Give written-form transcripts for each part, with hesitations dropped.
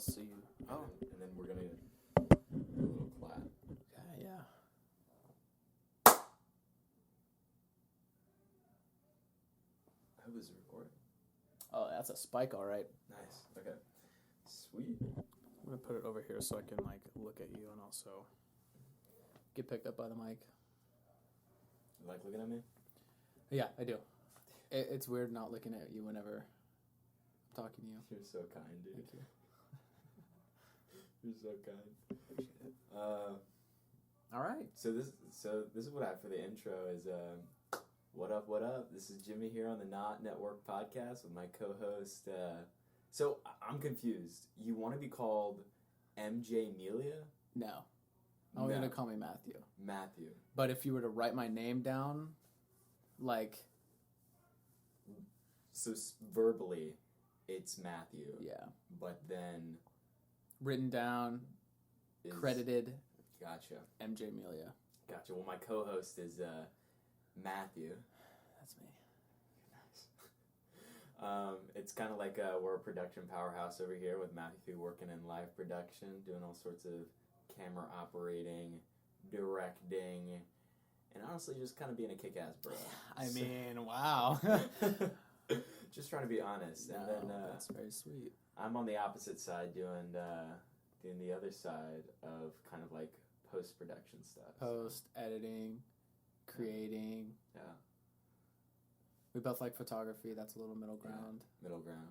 so you... Oh. And then we're going to do a little clap. Okay, yeah. I was recording. Oh, that's a spike, all right. Nice. Okay. Sweet. I'm going to put it over here so I can, like, look at you and also get picked up by the mic. You like looking at me? Yeah, I do. It's weird not looking at you whenever I'm talking to you. You're so kind, dude. Thank you. You're so kind. Appreciate it. All right. So this is what I have for the intro is what up? This is Jimmy here on the Not Network podcast with my co-host. So I'm confused. You want to be called MJMelia? No. I'm going to call me Matthew. Matthew. But if you were to write my name down, like... So verbally, it's Matthew. Yeah. But then... Written down, credited... Gotcha. MJMelia. Gotcha. Well, my co-host is Matthew. That's me. Nice. It's kind of like we're a production powerhouse over here with Matthew working in live production, doing all sorts of camera operating, directing, and honestly just kind of being a kick-ass bro. I mean, wow. Just trying to be honest. No, and then that's very sweet. I'm on the opposite side doing the other side of kind of like post-production stuff. Post, editing, creating. Yeah. We both like photography. That's a little middle ground. Yeah. Middle ground.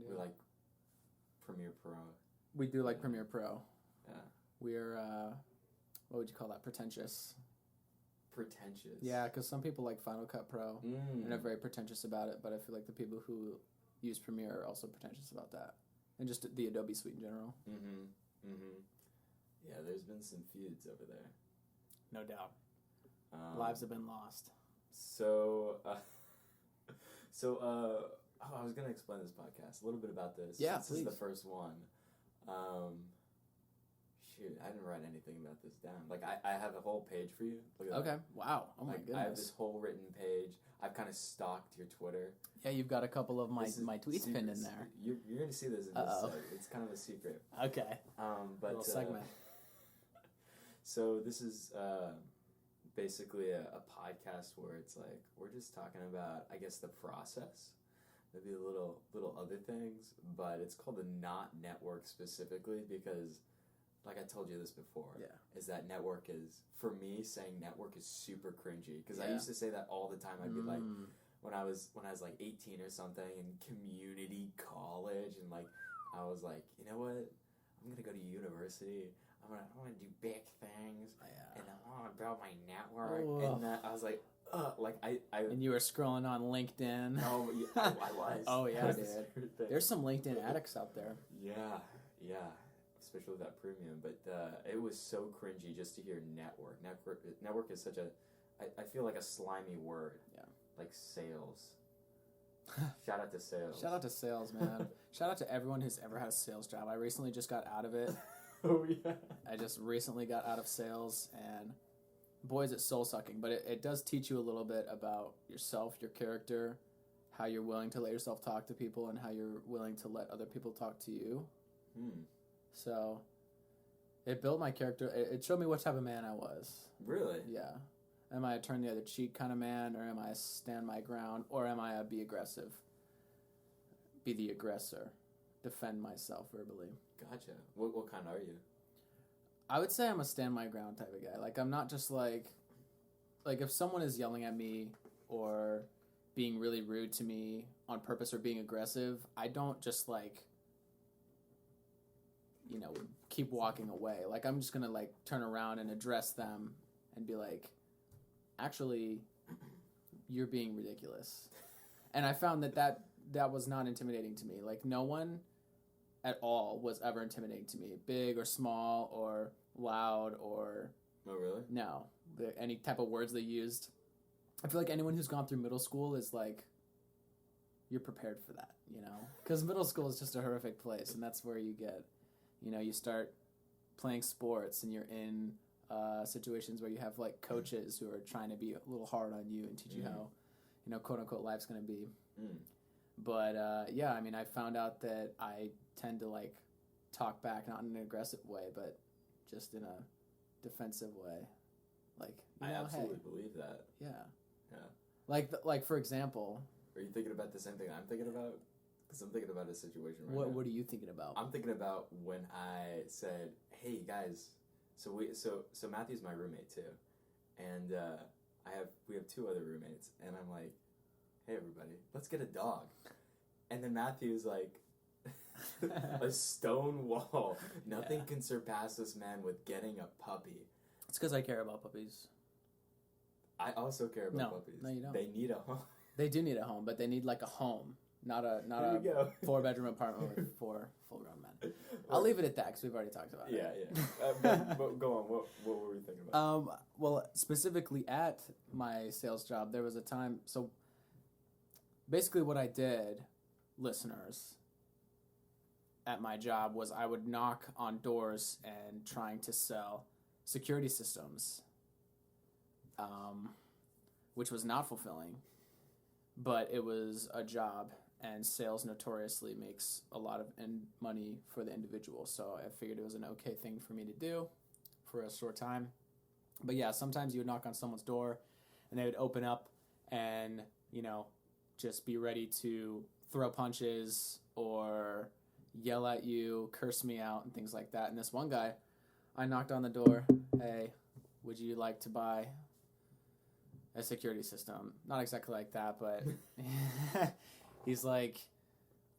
Yeah. We like Premiere Pro. We do like Premiere Pro. Yeah. We're, what would you call that? Pretentious. Pretentious. Yeah, because some people like Final Cut Pro and are very pretentious about it, but I feel like the people who use Premiere are also pretentious about that. And just the Adobe suite in general. Yeah, there's been some feuds over there. No doubt. Lives have been lost. I was going to explain this podcast, a little bit about this. Yeah, This please. is the first one. Shoot, I didn't write anything about this down. Like, I have a whole page for you. Look at that. Okay, wow. Oh my goodness. I have this whole written page. I've kind of stalked your Twitter. Yeah, you've got a couple of my tweets pinned in there. You're going to see this in this site. It's kind of a secret. Okay. But little segment. So this is basically a podcast where it's like we're just talking about, I guess, the process, maybe a little other things, but it's called the Not Network specifically because, like I told you this before, is that network is, for me, saying network is super cringy because I used to say that all the time. I'd be like, when I was like 18 or something in community college, and like I was like, you know what, I'm gonna go to university. I'm gonna do big things, and I want to build my network. Oh. And I was like, I. And you were scrolling on LinkedIn. Oh, yeah, I was. Oh yeah, dude. There's some LinkedIn addicts out there. Yeah, especially with that premium. But it was so cringy just to hear network. Network is such a, I feel like a slimy word. Yeah. Like sales. Shout out to sales. Shout out to sales, man. Shout out to everyone who's ever had a sales job. I recently just got out of it. Oh, yeah. I just recently got out of sales, and boy, is it soul-sucking. But it does teach you a little bit about yourself, your character, how you're willing to let yourself talk to people, and how you're willing to let other people talk to you. So it built my character. It showed me what type of man I was. Really? Yeah. Am I a turn the other cheek kind of man, or am I a stand my ground, or am I a be aggressive? Be the aggressor. Defend myself verbally. Gotcha. What kind are you? I would say I'm a stand my ground type of guy. Like, I'm not just like if someone is yelling at me or being really rude to me on purpose or being aggressive, I don't just keep walking away. Like, I'm just gonna turn around and address them and be like, actually, you're being ridiculous. And I found that was not intimidating to me. Like, no one at all was ever intimidating to me, big or small or loud or... Oh, really? No. Any type of words they used. I feel like anyone who's gone through middle school is like, you're prepared for that, Because middle school is just a horrific place, and that's where you get, you start playing sports, and you're in situations where you have, coaches who are trying to be a little hard on you and teach you how, quote-unquote, life's going to be. But, I found out that I tend to, talk back, not in an aggressive way, but just in a defensive way. Like, I absolutely believe that. Yeah. Yeah. Like for example. Are you thinking about the same thing I'm thinking about? Because I'm thinking about a situation right now. What are you thinking about? I'm thinking about when I said, "Hey guys," so Matthew's my roommate too, and we have 2 other roommates, and I'm like, "Hey everybody, let's get a dog," and then Matthew's like, "A stone wall. Nothing can surpass this man with getting a puppy." It's because I care about puppies. I also care about puppies. No, you don't. They need a home. They do need a home, but they need like a home. Not a 4-bedroom apartment with 4 full-grown men. I'll leave it at that because we've already talked about it. Yeah. But go on. What were we thinking about? Well, specifically at my sales job, there was a time. So basically, what I did, listeners, at my job was I would knock on doors and trying to sell security systems, which was not fulfilling, but it was a job. And sales notoriously makes a lot of money for the individual. So I figured it was an okay thing for me to do for a short time. But yeah, sometimes you would knock on someone's door and they would open up and, just be ready to throw punches or yell at you, curse me out and things like that. And this one guy, I knocked on the door. "Hey, would you like to buy a security system?" Not exactly like that, but... He's like,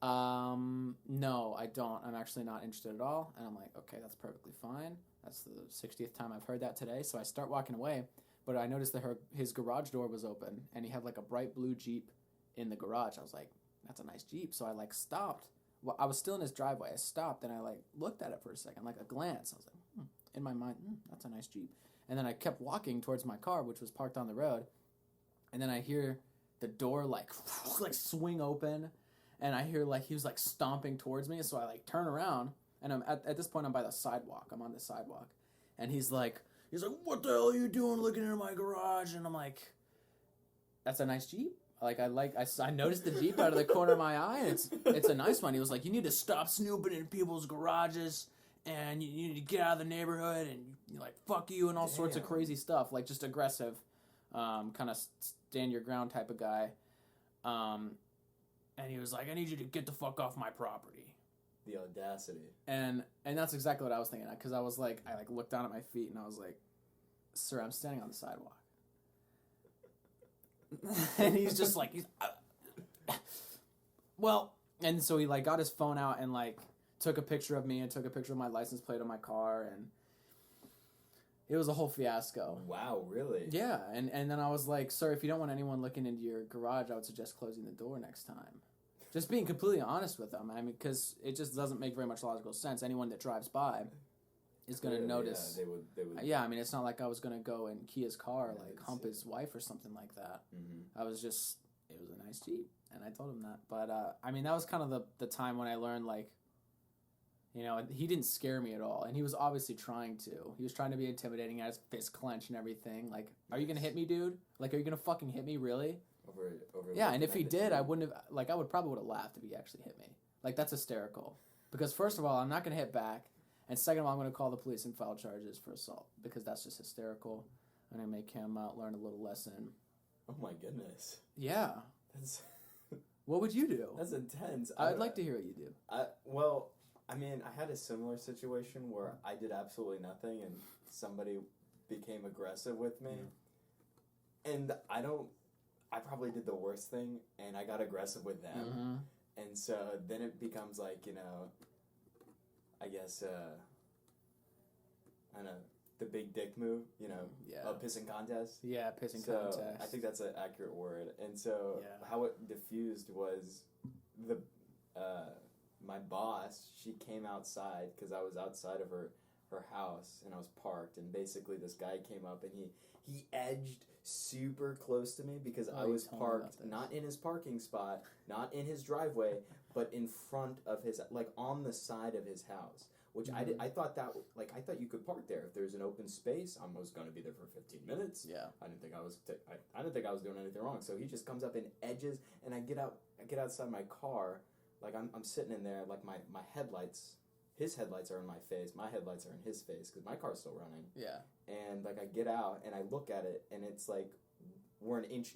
"No, I don't. I'm actually not interested at all." And I'm like, "Okay, that's perfectly fine. That's the 60th time I've heard that today." So I start walking away, but I noticed that his garage door was open, and he had like a bright blue Jeep in the garage. I was like, "That's a nice Jeep." So I like stopped. Well, I was still in his driveway. I stopped, and I like looked at it for a second, like a glance. I was like, in my mind, that's a nice Jeep. And then I kept walking towards my car, which was parked on the road, and then I hear the door like swing open, and I hear like he was like stomping towards me. So I like turn around, and I'm at this point I'm by the sidewalk. I'm on the sidewalk, and he's like, "What the hell are you doing looking into my garage?" And I'm like, "That's a nice Jeep." Like I noticed the Jeep out of the corner of my eye, and it's a nice one. He was like, "You need to stop snooping in people's garages, and you need to get out of the neighborhood, and like fuck you," and all sorts of crazy stuff, like just aggressive, kind of stand your ground type of guy. And he was like, "I need you to get the fuck off my property." The audacity. And that's exactly what I was thinking, because I was like, I like looked down at my feet and I was like, "Sir, I'm standing on the sidewalk." And he's just like, well, and so he like got his phone out and like took a picture of me and took a picture of my license plate on my car, and it was a whole fiasco. Wow, really? Yeah, and then I was like, "Sir, if you don't want anyone looking into your garage, I would suggest closing the door next time." Just being completely honest with them. I mean, because it just doesn't make very much logical sense. Anyone that drives by is going to notice. Yeah, they would. Yeah, I mean, it's not like I was going to go and key his car, like hump his wife or something like that. Mm-hmm. I was just, it was a nice Jeep, and I told him that. But, I mean, that was kind of the time when I learned, like, he didn't scare me at all, and he was obviously trying to. He was trying to be intimidating, had his fist clenched and everything. Like, "Are you going to hit me, dude? Like, are you going to fucking hit me, really?" Over yeah, and if he did, I wouldn't have, like, I would probably have laughed if he actually hit me. Like, that's hysterical. Because first of all, I'm not going to hit back, and second of all, I'm going to call the police and file charges for assault, because that's just hysterical. I'm going to make him learn a little lesson. Oh my goodness. Yeah. That's... What would you do? That's intense. I'd like to hear what you do. Well, I mean, I had a similar situation where I did absolutely nothing and somebody became aggressive with me. And I probably did the worst thing and I got aggressive with them. Mm-hmm. And so then it becomes like, I guess, I don't know, the big dick move, a pissing contest. Yeah, pissing contest. I think that's an accurate word. And so how it diffused was my boss, she came outside because I was outside of her house and I was parked, and basically this guy came up and he edged super close to me because I was parked not in his parking spot, not in his driveway, but in front of his, like on the side of his house. Which I thought you could park there if there's an open space. I was going to be there for 15 minutes. Yeah, I didn't think I was doing anything wrong. So he just comes up and edges, and I get outside my car, like I'm sitting in there, like my headlights his headlights are in my face, my headlights are in his face because my car's still running. Yeah. And like I get out and I look at it and it's like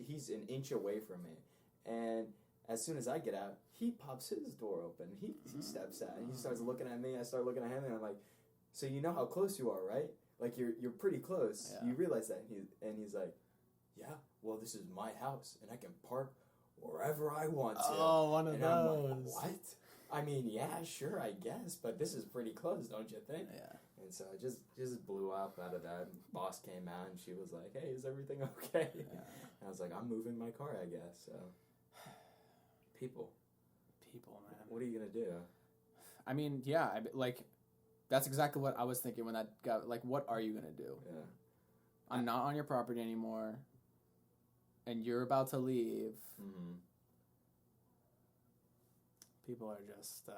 he's an inch away from me, and as soon as I get out, he pops his door open. He steps out and he starts looking at me. I start looking at him and I'm like, so you know how close you are, right? Like you're pretty close. Yeah. You realize that? And he's like, yeah. Well, this is my house and I can park wherever I want to. Oh, one of and those. I'm like, what? I mean, yeah, sure, I guess, but this is pretty close, don't you think? Yeah. And so I just blew up out of that. Boss came out and she was like, hey, is everything okay? Yeah. And I was like, I'm moving my car, I guess. So, people, man. what are you going to do? I mean, yeah, like, that's exactly what I was thinking when that got, like, what are you going to do? Yeah. I'm not on your property anymore, and you're about to leave. Mm-hmm. People are just...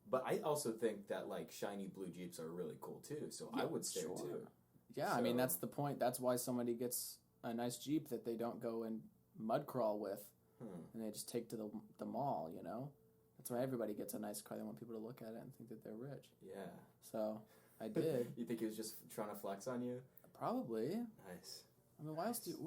But I also think that, like, shiny blue Jeeps are really cool, too. So I would stare, too. Yeah, So, I mean, that's the point. That's why somebody gets a nice Jeep that they don't go and mud crawl with, and they just take to the mall, you know? That's why everybody gets a nice car. They want people to look at it and think that they're rich. Yeah. So, I did. You think he was just trying to flex on you? Probably. Nice. I mean,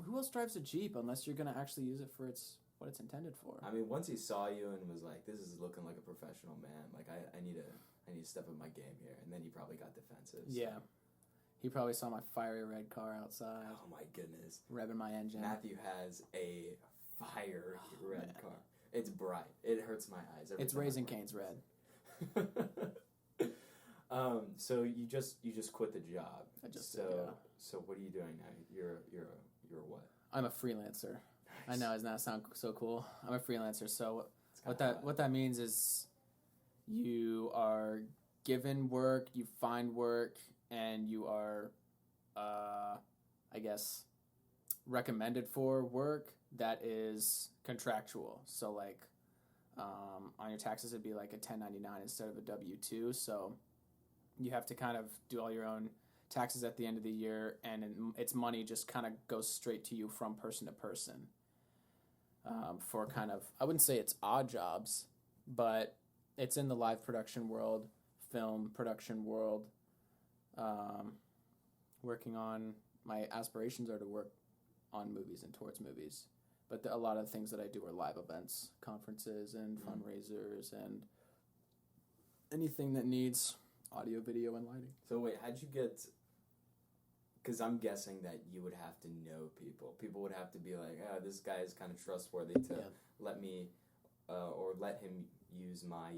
who else drives a Jeep unless you're going to actually use it for what it's intended for? I mean, once he saw you and was like, this is looking like a professional man, like, I need to step up my game here. And then he probably got defensive. So. Yeah. He probably saw my fiery red car outside. Oh, my goodness. Revving my engine. Matthew has a fire red car. It's bright. It hurts my eyes. It's Raising Cane's red. So you just quit the job. I just so did, yeah. So what are you doing now? You're what? I'm a freelancer. Nice. I know, doesn't that sound so cool? I'm a freelancer. So What what that means is you are given work, you find work, and you are, I guess, recommended for work that is contractual. So like on your taxes, it'd be like a 1099 instead of a W-2. So you have to kind of do all your own taxes at the end of the year, and it's money just kind of goes straight to you from person to person. For kind of, I wouldn't say it's odd jobs, but it's in the live production world, film production world. Working on, my aspirations are to work on movies and towards movies. But a lot of the things that I do are live events, conferences and fundraisers and anything that needs audio, video, and lighting. So wait, how'd you get... Because I'm guessing that you would have to know people. People would have to be like, this guy is kind of trustworthy to let me, or let him use my,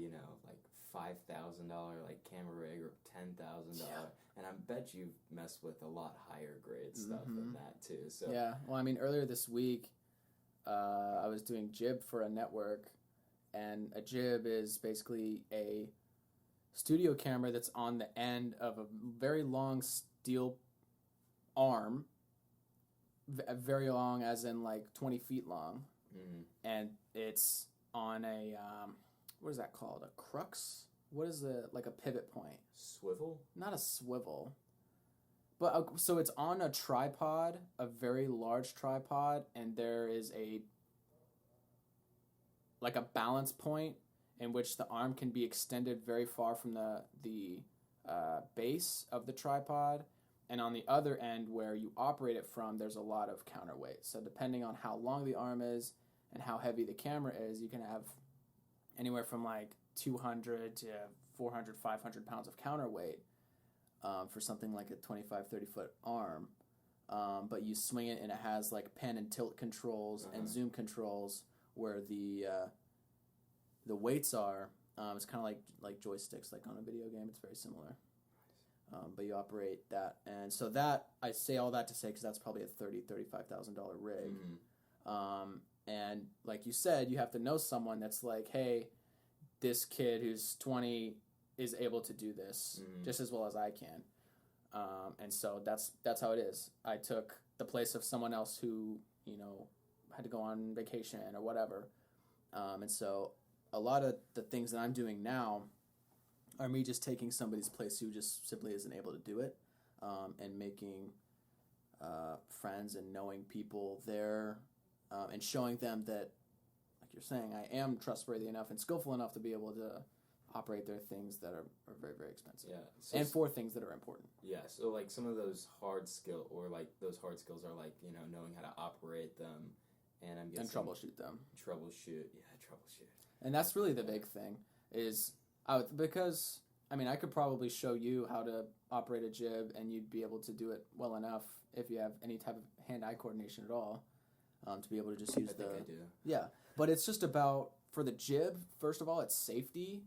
like $5,000 like camera rig or $10,000. And I bet you've messed with a lot higher grade stuff than that too. So yeah, well, I mean, earlier this week, I was doing jib for a network, and a jib is basically a studio camera that's on the end of a very long steel arm, very long as in like 20 feet long, and it's on a what is that called, a crux? What is like a pivot point? Swivel? Not a swivel, but so it's on a tripod, a very large tripod, and there is like a balance point in which the arm can be extended very far from the base of the tripod. And on the other end where you operate it from, there's a lot of counterweight. So depending on how long the arm is and how heavy the camera is, you can have anywhere from like 200 to 400, 500 pounds of counterweight for something like a 25, 30-foot arm. But you swing it and it has like pan and tilt controls and zoom controls where the weights are. It's kind of like joysticks, like on a video game. It's very similar. But you operate that, and so that, I say all that to say, because that's probably a $30,000-$35,000 rig. And like you said, you have to know someone that's like, hey, this kid who's 20 is able to do this just as well as I can. And so that's how it is. I took the place of someone else who, had to go on vacation or whatever. And so a lot of the things that I'm doing now are me just taking somebody's place who just simply isn't able to do it, and making friends and knowing people there, and showing them that, like you're saying, I am trustworthy enough and skillful enough to be able to operate their things that are very, very expensive. Yeah. So and for things that are important. Yeah, so like some of those hard skills are like like, knowing how to operate them, and I'm guessing And troubleshoot them. Troubleshoot. And that's really the big thing is because I could probably show you how to operate a jib and you'd be able to do it well enough if you have any type of hand-eye coordination at all, to be able to just use I think I do. Yeah, but it's just about, for the jib, first of all, it's safety,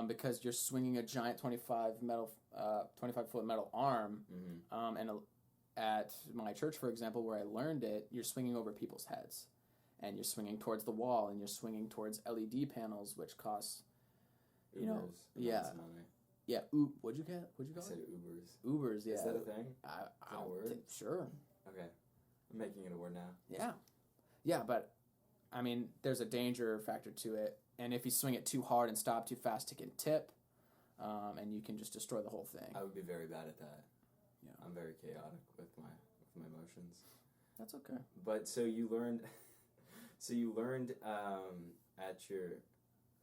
because you're swinging a giant 25-foot metal arm, Mm-hmm. At my church, for example, where I learned it, you're swinging over people's heads, and you're swinging towards the wall, and you're swinging towards LED panels, which costs, Ubers, money. yeah. What'd you call I it? said Ubers. Ubers, yeah. Is that a thing? I a word? Sure. Okay, I'm making it a word now. Yeah, but there's a danger factor to it, and if you swing it too hard and stop too fast, it can tip, and you can just destroy the whole thing. I would be very bad at that. Yeah. I'm very chaotic with my emotions. That's okay. But so you learned at your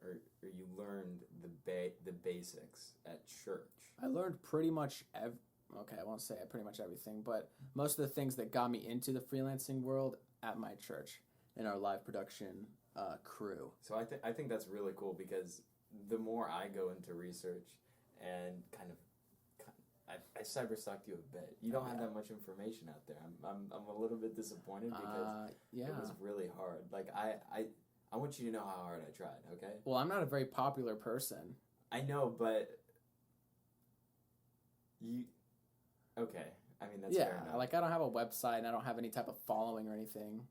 or you learned the basics at church. I learned pretty much okay, I won't say pretty much everything, but most of the things that got me into the freelancing world at my church in our live production crew. So I think that's really cool, because the more I go into research and I cyberstalked you a bit. You don't have that much information out there. I'm a little bit disappointed because it was really hard. Like I want you to know how hard I tried. Okay. Well, I'm not a very popular person. I know, but you. Okay. That's fair enough. Like I don't have a website and I don't have any type of following or anything.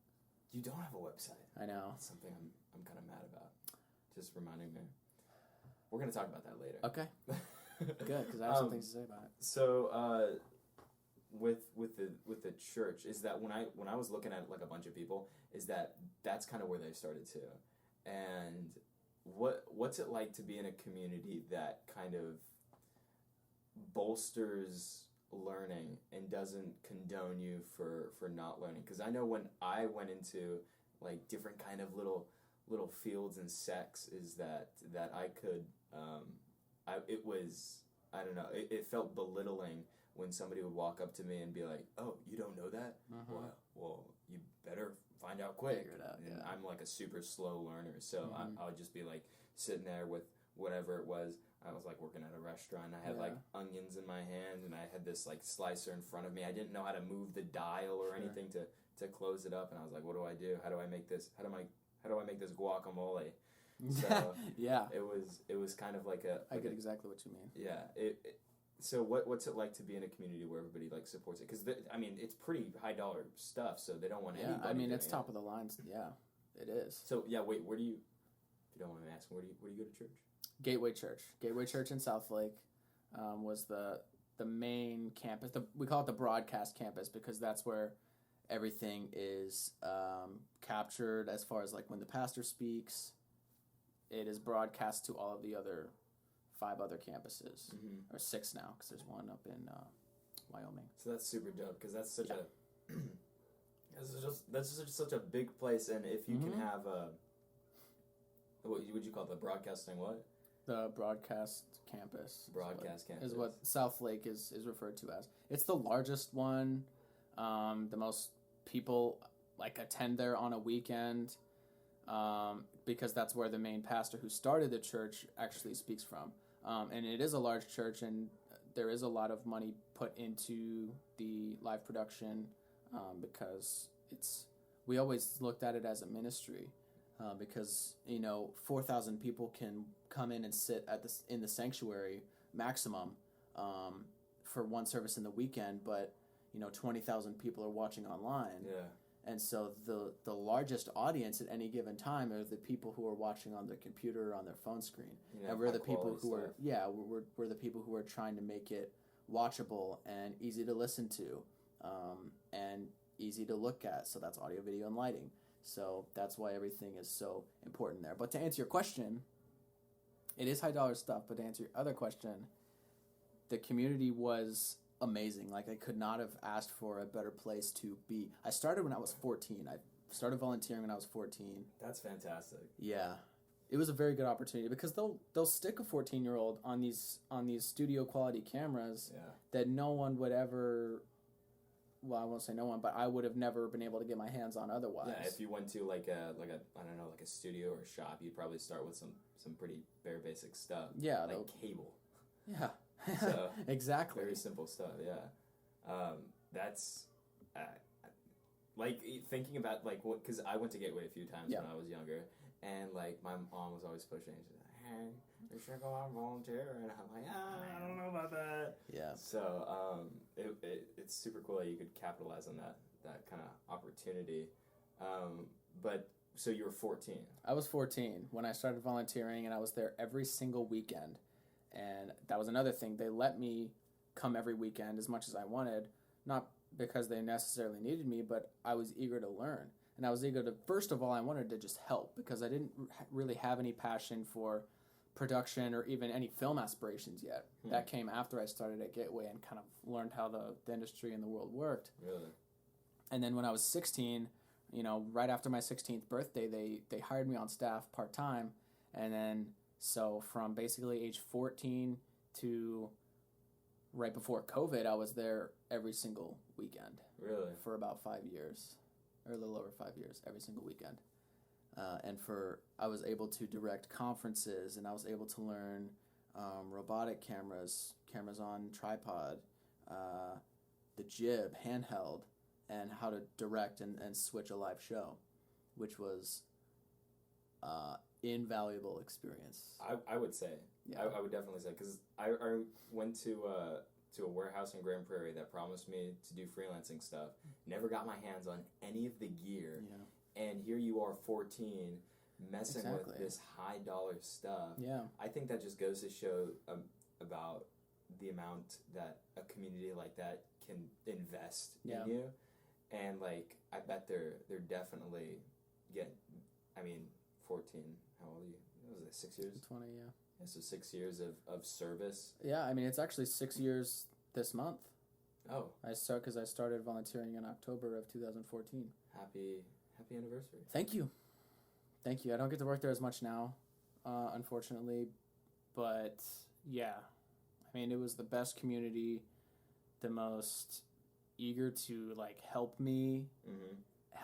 You don't have a website. I know. That's something I'm kind of mad about. Just reminding me. We're gonna talk about that later. Okay. Good, because I have some things to say about it. So, with the church, is that when I was looking at like a bunch of people, that's kind of where they started too, and what's it like to be in a community that kind of bolsters learning and doesn't condone you for not learning? Because I know when I went into like different kind of little fields and sects, is that I could it was, I don't know, it felt belittling when somebody would walk up to me and be like, "Oh, you don't know that? Well, you better find out quick." Figure it out, and yeah. I'm like a super slow learner, so I would just be like sitting there with whatever it was. I was like working at a restaurant. I had like onions in my hand, and I had this like slicer in front of me. I didn't know how to move the dial or anything to close it up, and I was like, "What do I do? How do I make this? How do I make this guacamole?" So yeah, it was kind of like a. I get exactly what you mean. Yeah. So what's it like to be in a community where everybody like supports it? Because it's pretty high dollar stuff, so they don't want anybody. It's top of the line. Yeah, it is. So wait, where do you? If you don't want me asking, where do you go to church? Gateway Church in Southlake was the main campus. We call it the broadcast campus because that's where everything is captured. As far as like when the pastor speaks, it is broadcast to all of the other 5 other campuses, or 6 now, because there's one up in Wyoming. So that's super dope, because that's such that's just such a big place, and if you can have what would you call it, the broadcasting what? The broadcast campus. Broadcast campus is what Southlake is referred to as. It's the largest one. The most people like attend there on a weekend. Because that's where the main pastor who started the church actually speaks from. And it is a large church, and there is a lot of money put into the live production because we always looked at it as a ministry because, 4,000 people can come in and sit in the sanctuary maximum for one service in the weekend, but, 20,000 people are watching online. Yeah. And so the largest audience at any given time are the people who are watching on their computer or on their phone screen. And we're the people who are we're the people who are trying to make it watchable and easy to listen to, and easy to look at. So that's audio, video, and lighting. So that's why everything is so important there. But to answer your question, it is high dollar stuff. But to answer your other question, the community was amazing. Like I could not have asked for a better place to be. I started when I was 14. I started volunteering when I was 14. That's fantastic. Yeah. it was a very good opportunity because they'll stick a 14-year-old on these studio quality cameras that no one would ever. Well, I won't say no one, but I would have never been able to get my hands on otherwise. Yeah, if you went to like a I don't know, like a studio or a shop, you'd probably start with some pretty bare basic stuff. Yeah, like cable. Yeah. So exactly. Very simple stuff. Yeah. That's like thinking about like what, because I went to Gateway a few times when I was younger, and like my mom was always pushing. She's like, "Hey, you should go out and volunteer," and I'm like, I don't know about that. Yeah. So it's super cool that you could capitalize on that kind of opportunity. But so you were 14. I was 14 when I started volunteering, and I was there every single weekend. And that was another thing. They let me come every weekend as much as I wanted, not because they necessarily needed me, but I was eager to learn. And I was eager to, first of all, I wanted to just help because I didn't really have any passion for production or even any film aspirations yet. That came after I started at Gateway and kind of learned how the industry and the world worked. Really? And then when I was 16, right after my 16th birthday, they hired me on staff part-time. And then so from basically age 14 to right before COVID, I was there every single weekend. Really? For about 5 years, or a little over 5 years, every single weekend. I was able to direct conferences, and I was able to learn robotic cameras on tripod, the jib, handheld, and how to direct and switch a live show, which was invaluable experience. I would say. Yeah. I would definitely say, because I went to a warehouse in Grand Prairie that promised me to do freelancing stuff. Never got my hands on any of the gear. Yeah. And here you are, 14, messing with this high dollar stuff. Yeah. I think that just goes to show about the amount that a community like that can invest in you. And like, I bet they're definitely 14, how old are you? What was it, 6 years? 20, yeah. Yeah, so 6 years of service. Yeah, I mean, it's actually 6 years this month. Oh. I started volunteering in October of 2014. Happy anniversary. Thank you. I don't get to work there as much now, unfortunately, but yeah, I mean, it was the best community, the most eager to like help me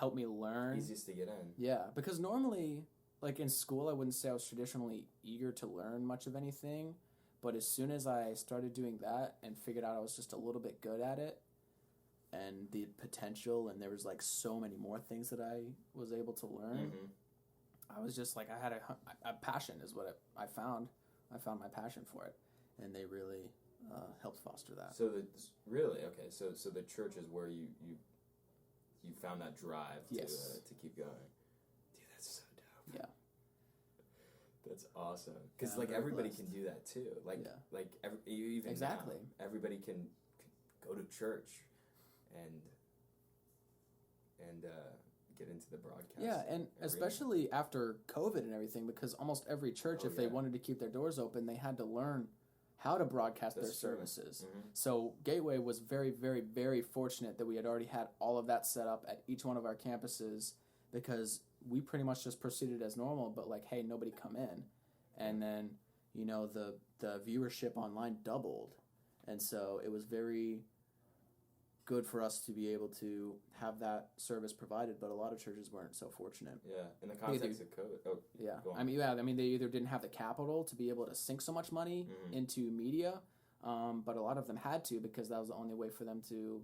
learn. Easiest to get in. Yeah, because normally, like in school, I wouldn't say I was traditionally eager to learn much of anything, but as soon as I started doing that and figured out I was just a little bit good at it, and the potential, and there was like so many more things that I was able to learn. I was just like, I had a passion is what I found. I found my passion for it, and they really helped foster that. So So the church is where you found that drive to keep going. Dude, that's so dope. Yeah. That's awesome. Because like everybody can do that too. Everybody can go to church and get into the broadcast. Yeah, and arena. Especially after COVID and everything, because almost every church, if they wanted to keep their doors open, they had to learn how to broadcast their services. So Gateway was very, very, very fortunate that we had already had all of that set up at each one of our campuses, because we pretty much just proceeded as normal, but like, hey, nobody come in. And then, the viewership online doubled. And so it was very good for us to be able to have that service provided, but a lot of churches weren't so fortunate. Yeah, in the context of COVID. Oh, yeah. I mean, they either didn't have the capital to be able to sink so much money into media, but a lot of them had to, because that was the only way for them to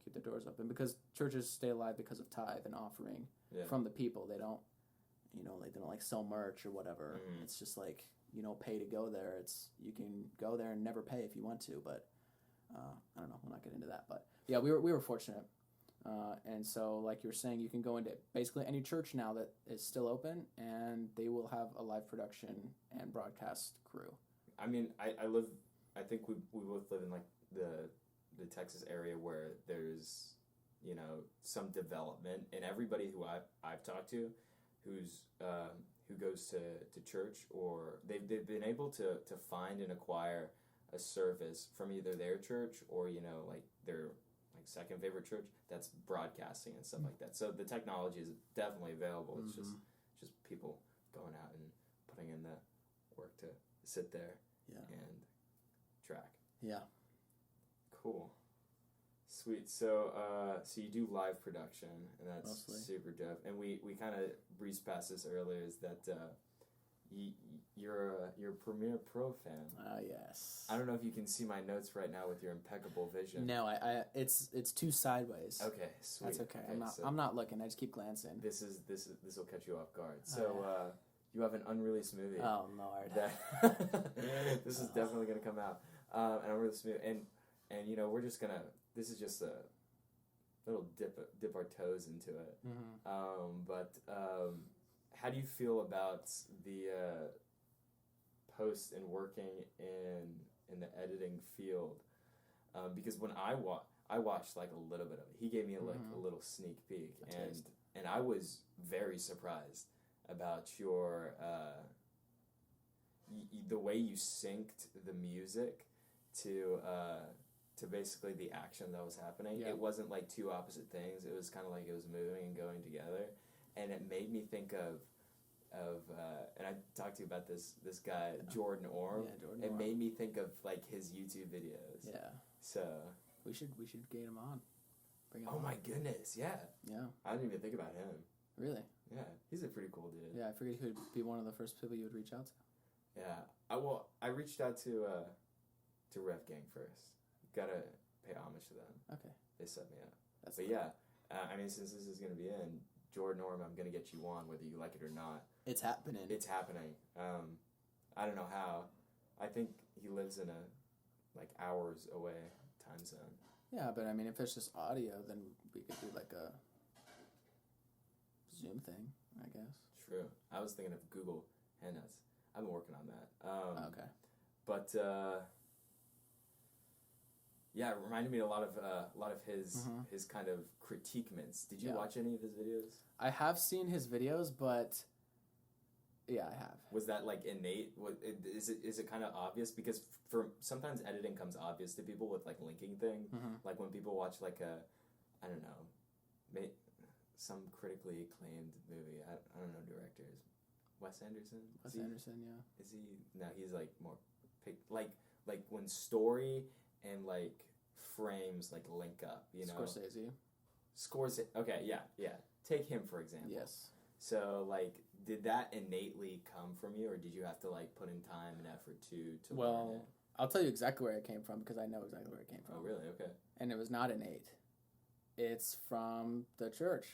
keep their doors open, because churches stay alive because of tithe and offering from the people. They don't, they don't like sell merch or whatever. It's just like, pay to go there. You can go there and never pay if you want to, but I don't know. We'll not get into that, but yeah, we were fortunate, and so like you were saying, you can go into basically any church now that is still open, and they will have a live production and broadcast crew. I mean, I think we both live in like the Texas area where there's some development, and everybody who I've talked to, who goes to church, or they've been able to find and acquire a service from either their church or like their like second favorite church that's broadcasting and stuff like that. So the technology is definitely available. It's just just people going out and putting in the work to sit there and track. Yeah. Cool. Sweet. So you do live production, and that's Mostly. super dope. And we kind of breezed past this earlier, is that you're a Premiere Pro fan. Yes. I don't know if you can see my notes right now with your impeccable vision. No, it's too sideways. Okay, sweet. That's okay. I'm not looking. I just keep glancing. This will catch you off guard. So you have an unreleased movie. Oh Lord. This is definitely gonna come out. An unreleased movie, and you know, we're just gonna. This is just a little dip our toes into it. Mm-hmm. But how do you feel about the post and working in the editing field? Because when I watched like a little bit of it. He gave me a little sneak peek, and I was very surprised about your the way you synced the music to basically the action that was happening. Yeah. It wasn't like two opposite things. It was kind of like it was moving and going together, and it made me think of and I talked to you about this guy Jordan Orm. Yeah, Jordan It Orm. made me think of like his YouTube videos. Yeah. So we should get him on. Bring him oh on. my goodness, yeah. Yeah. I didn't even think about him. Really? Yeah, he's a pretty cool dude. Yeah, I figured he would be one of the first people you would reach out to. Yeah. I reached out to Ref Gang first. Gotta pay homage to them. Okay. They set me up. That's But yeah, I mean, since this is gonna be in Jordan Orm, I'm gonna get you on whether you like it or not. It's happening. It's happening. I don't know how. I think he lives in a like hours away time zone. Yeah, but I mean, if it's just audio, then we could do like a Zoom thing, I guess. True. I was thinking of Google Hangouts. I've been working on that. Okay. But yeah, it reminded me a lot of his kind of critiquements. Did you watch any of his videos? I have seen his videos, but yeah, I have. Was that like innate? Is it kind of obvious? Because for sometimes editing comes obvious to people with like linking thing. Mm-hmm. Like when people watch like I don't know, some critically acclaimed movie. I don't know directors. Wes Anderson. Anderson, yeah. Is he? No, he's like more like when story and like frames like link up. You know. Scorsese. Okay, yeah. Take him for example. Yes. So like, did that innately come from you, or did you have to like put in time and effort to learn it? I'll tell you exactly where it came from because I know exactly where it came from. Oh, really? Okay. And it was not innate. It's from the church.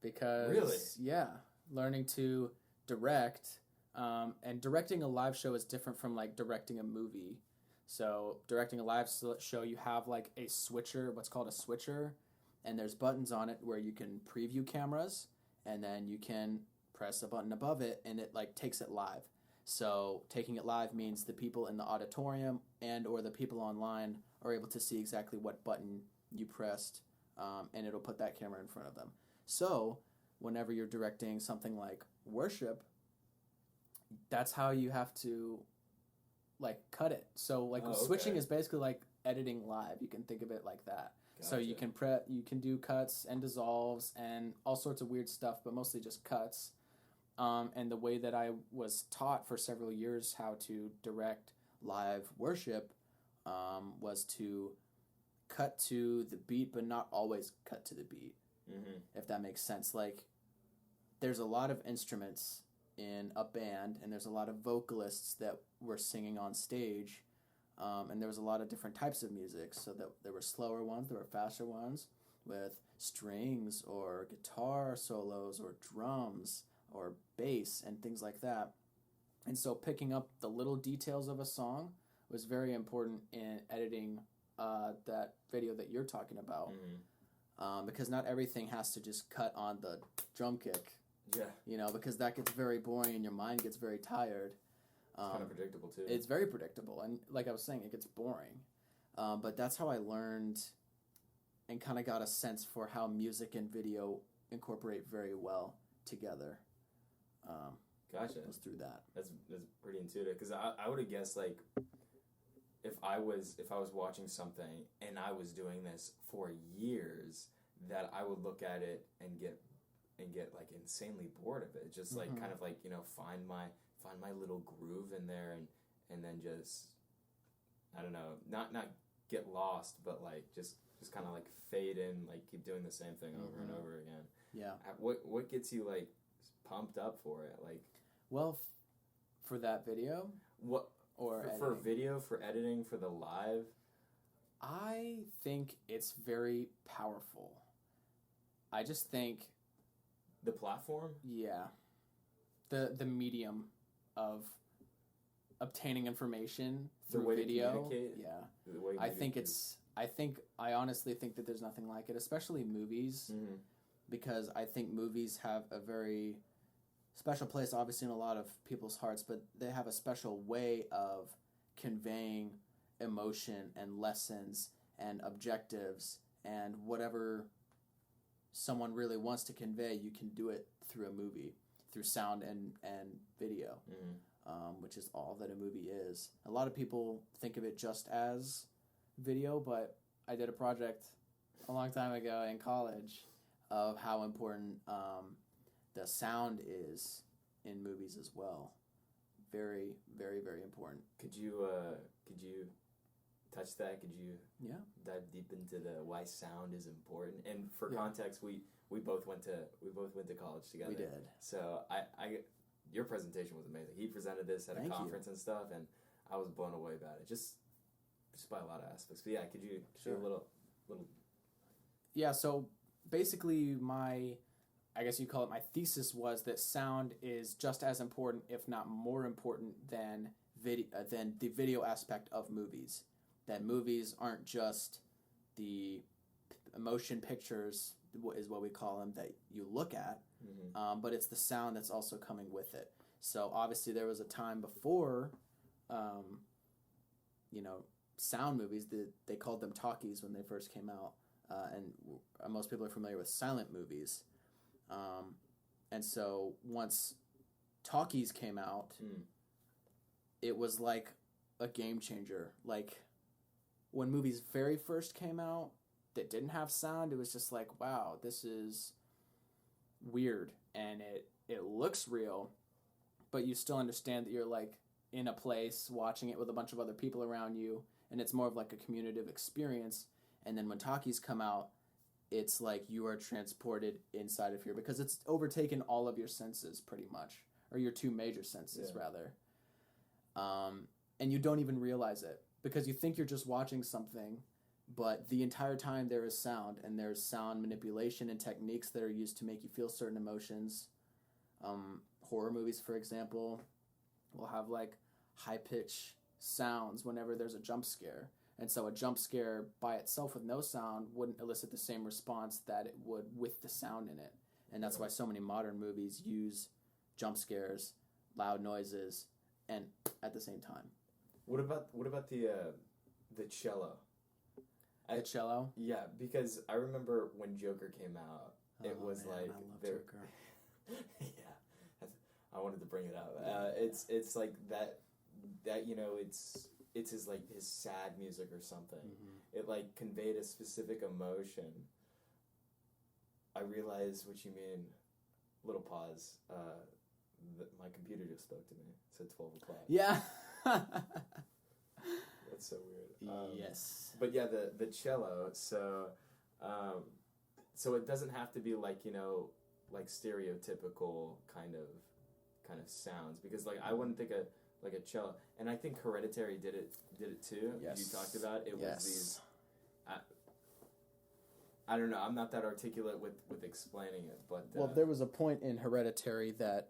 Because, really? Yeah, learning to direct, and directing a live show is different from like directing a movie. So directing a live show, you have like a switcher, what's called a switcher, and there's buttons on it where you can preview cameras, and then you can press a button above it, and it like takes it live. So taking it live means the people in the auditorium and or the people online are able to see exactly what button you pressed, and it'll put that camera in front of them. So whenever you're directing something like worship, that's how you have to like cut it. So like switching is basically like editing live. You can think of it like that. Gotcha. So you can do cuts and dissolves and all sorts of weird stuff, but mostly just cuts. And the way that I was taught for several years how to direct live worship was to cut to the beat, but not always cut to the beat. Mm-hmm. If that makes sense. Like, there's a lot of instruments in a band, and there's a lot of vocalists that were singing on stage, and there was a lot of different types of music. So that there were slower ones, there were faster ones with strings or guitar solos or drums or bass and things like that. And so picking up the little details of a song was very important in editing that video that you're talking about. Mm-hmm. Because not everything has to just cut on the drum kick. Yeah. You know, because that gets very boring and your mind gets very tired. It's kind of predictable too. It's very predictable. And like I was saying, it gets boring. But that's how I learned and kind of got a sense for how music and video incorporate very well together. Gotcha. It was through that. That's pretty intuitive. Because I would have guessed, like, if I was watching something and I was doing this for years, that I would look at it and and get like insanely bored of it. Just like kind of like, you know, find my little groove in there, and then just, I don't know, not get lost, but like just kind of like fade in, like keep doing the same thing over and over again. Yeah. What gets you like pumped up for it? Like, well, for that video, what, or for video, for editing, for the live? I think it's very powerful. I just think the platform, the medium of obtaining information through the way video, to communicate, the way I honestly think that there's nothing like it, especially movies, because I think movies have a very special place, obviously, in a lot of people's hearts, but they have a special way of conveying emotion and lessons and objectives and whatever someone really wants to convey. You can do it through a movie, through sound and video, which is all that a movie is. A lot of people think of it just as video, but I did a project a long time ago in college of how important the sound is in movies as well. Very, very, very important. Could you touch that? Could you dive deep into the why sound is important? And for context, we both went to college together. We did. So I your presentation was amazing. He presented this at a conference and stuff, and I was blown away about it. Just by a lot of aspects. But yeah, could you share a little? Yeah. So basically, I guess you call it my thesis was that sound is just as important, if not more important, than the video aspect of movies. That movies aren't just the motion pictures, is what we call them, that you look at, but it's the sound that's also coming with it. So obviously there was a time before, sound movies. They called them talkies when they first came out, and most people are familiar with silent movies. And so once talkies came out, it was like a game changer. Like when movies very first came out that didn't have sound, it was just like, wow, this is weird, and it looks real, but you still understand that you're like in a place watching it with a bunch of other people around you, and it's more of like a communicative experience. And then when talkies come out, it's like you are transported inside of here because it's overtaken all of your senses pretty much, or your two major senses rather. And you don't even realize it because you think you're just watching something, but the entire time there is sound, and there's sound manipulation and techniques that are used to make you feel certain emotions. Horror movies, for example, will have like high-pitched sounds whenever there's a jump scare. And so a jump scare by itself with no sound wouldn't elicit the same response that it would with the sound in it. And that's why so many modern movies use jump scares, loud noises, and at the same time. What about the cello? The cello? Yeah, because I remember when Joker came out, it was man, like I love Joker. Yeah, I wanted to bring it up. It's like that it's his like his sad music or something. It like conveyed a specific emotion. I realize what you mean. Little pause. My computer just spoke to me. It said 12 o'clock. Yeah. That's so weird. Yes. But yeah, the cello. So it doesn't have to be like like stereotypical kind of sounds, because like I wouldn't think like a cello, and I think Hereditary did it too. Yes. You talked about it was these. I don't know. I'm not that articulate with explaining it, but well, there was a point in Hereditary that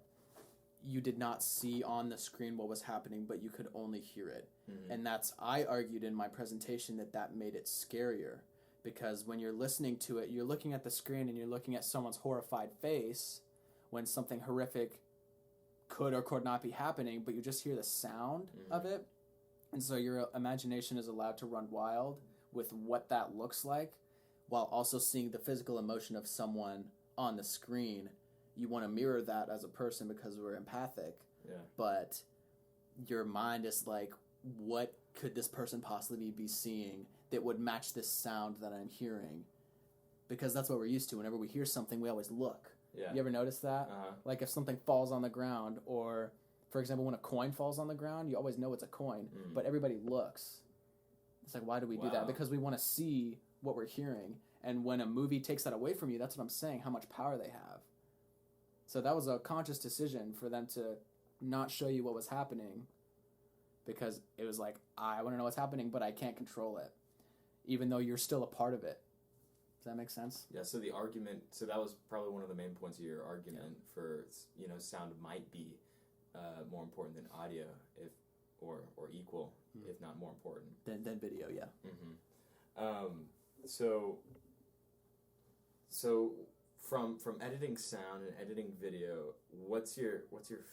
you did not see on the screen what was happening, but you could only hear it. And I argued in my presentation that made it scarier, because when you're listening to it, you're looking at the screen and you're looking at someone's horrified face when something horrific could or could not be happening, but you just hear the sound of it. And so your imagination is allowed to run wild with what that looks like, while also seeing the physical emotion of someone on the screen. You want to mirror that as a person because we're empathic. Yeah. But your mind is like, what could this person possibly be seeing that would match this sound that I'm hearing? Because that's what we're used to. Whenever we hear something, we always look. Yeah. You ever notice that? Like if something falls on the ground, or for example, when a coin falls on the ground, you always know it's a coin, but everybody looks. It's like, why do we do that? Because we want to see what we're hearing. And when a movie takes that away from you, that's what I'm saying, how much power they have. So that was a conscious decision for them to not show you what was happening, because it was like, I want to know what's happening, but I can't control it, even though you're still a part of it. Does that make sense? Yeah, so the argument, so that was probably one of the main points of your argument for, sound might be more important than audio, or equal, if not more important. Than video, yeah. So from editing sound and editing video, what's your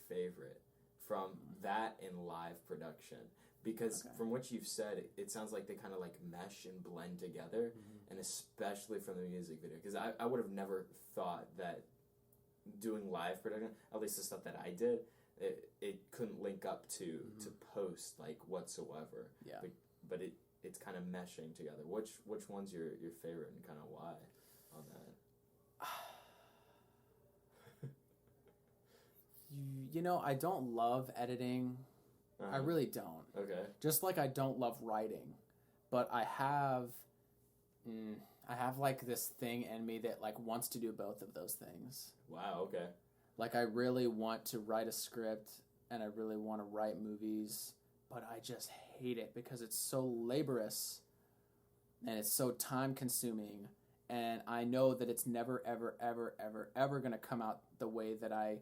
favorite from that in live production? Because from what you've said, it sounds like they kind of like mesh and blend together, and especially from the music video. Because I would have never thought that doing live production, at least the stuff that I did, it couldn't link up to post like whatsoever. Yeah. But it's kind of meshing together. Which one's your favorite, and kind of why on that? I don't love editing. I really don't. Okay. Just like I don't love writing, but I have like this thing in me that like wants to do both of those things. Wow. Okay. Like I really want to write a script, and I really want to write movies, but I just hate it because it's so laborious and it's so time consuming, and I know that it's never ever ever ever ever going to come out the way that I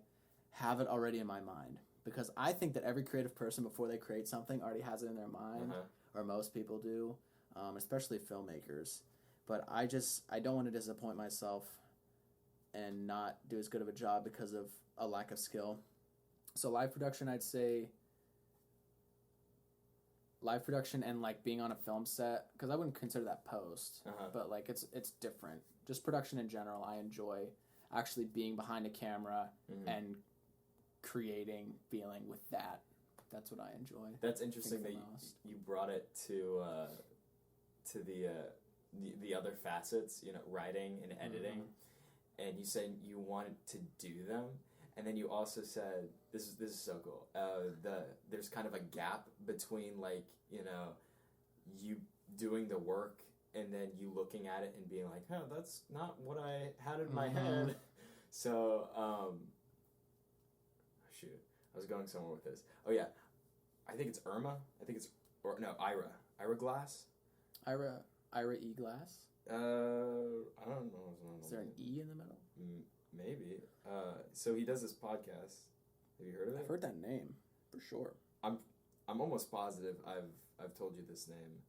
have it already in my mind. Because I think that every creative person, before they create something, already has it in their mind, or most people do, especially filmmakers. But I don't want to disappoint myself and not do as good of a job because of a lack of skill. So live production, I'd say live production and like being on a film set, because I wouldn't consider that post, but like it's different. Just production in general, I enjoy actually being behind a camera and creating, feeling with that. That's what I enjoy. That's interesting that you brought it to the other facets, writing and editing, and you said you wanted to do them, and then you also said this is so cool. There's kind of a gap between like you doing the work and then you looking at it and being like, oh, that's not what I had in my head. So shoot, I was going somewhere with this. Oh yeah, I think it's Ira. Ira Glass. Ira E. Glass. I don't know. Is there an E in the middle? Maybe. So he does this podcast. Have you heard of it? I've heard that name for sure. I'm almost positive I've told you this name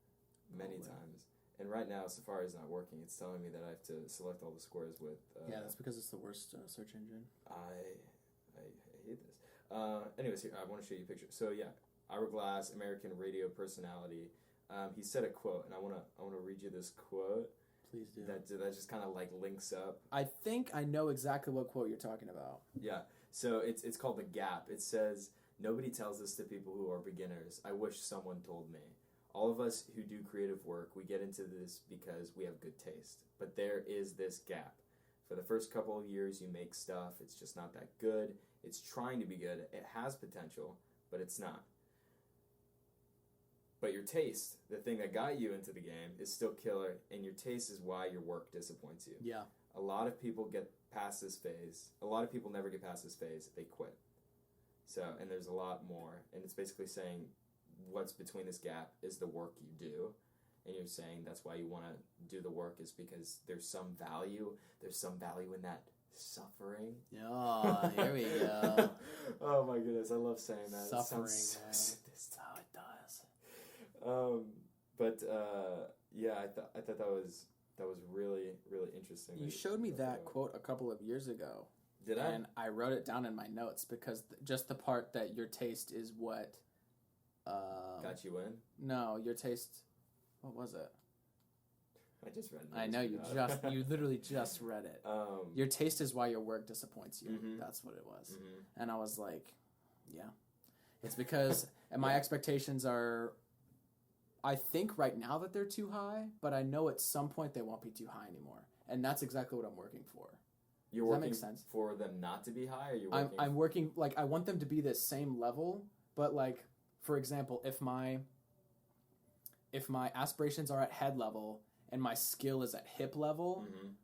many times. And right now, Safari's not working. It's telling me that I have to select all the squares with. Yeah, that's because it's the worst search engine. I hate this. Anyways, here I want to show you a picture. So yeah, Ira Glass, American radio personality. He said a quote, and I wanna read you this quote. Please do. That just kind of like links up. I think I know exactly what quote you're talking about. Yeah. So it's called The Gap. It says, "Nobody tells this to people who are beginners. I wish someone told me. All of us who do creative work, we get into this because we have good taste. But there is this gap. For the first couple of years you make stuff, it's just not that good. It's trying to be good. It has potential, but it's not. But your taste, the thing that got you into the game, is still killer, and your taste is why your work disappoints you." Yeah. A lot of people get past this phase. A lot of people never get past this phase. They quit. So, and there's a lot more. And it's basically saying what's between this gap is the work you do. And you're saying that's why you want to do the work, is because there's some value. There's some value in that suffering. Oh, here we go. Oh my goodness, I love saying that. Suffering. It sounds so That's how it does. Yeah, I thought that was really, really interesting. You showed me that quote a couple of years ago. Did I? And I wrote it down in my notes because just the part that your taste is what got you in? No, your taste. What was it? I just read it. I know you literally just read it. Your taste is why your work disappoints you. That's what it was. And I was like, yeah. It's because and my expectations are, I think right now that they're too high, but I know at some point they won't be too high anymore. And that's exactly what I'm working for. You're Does that working make sense? for them not to be high, or you're working? I'm working, like, I want them to be the same level, but, like, for example, if my aspirations are at head level and my skill is at hip level, Mhm.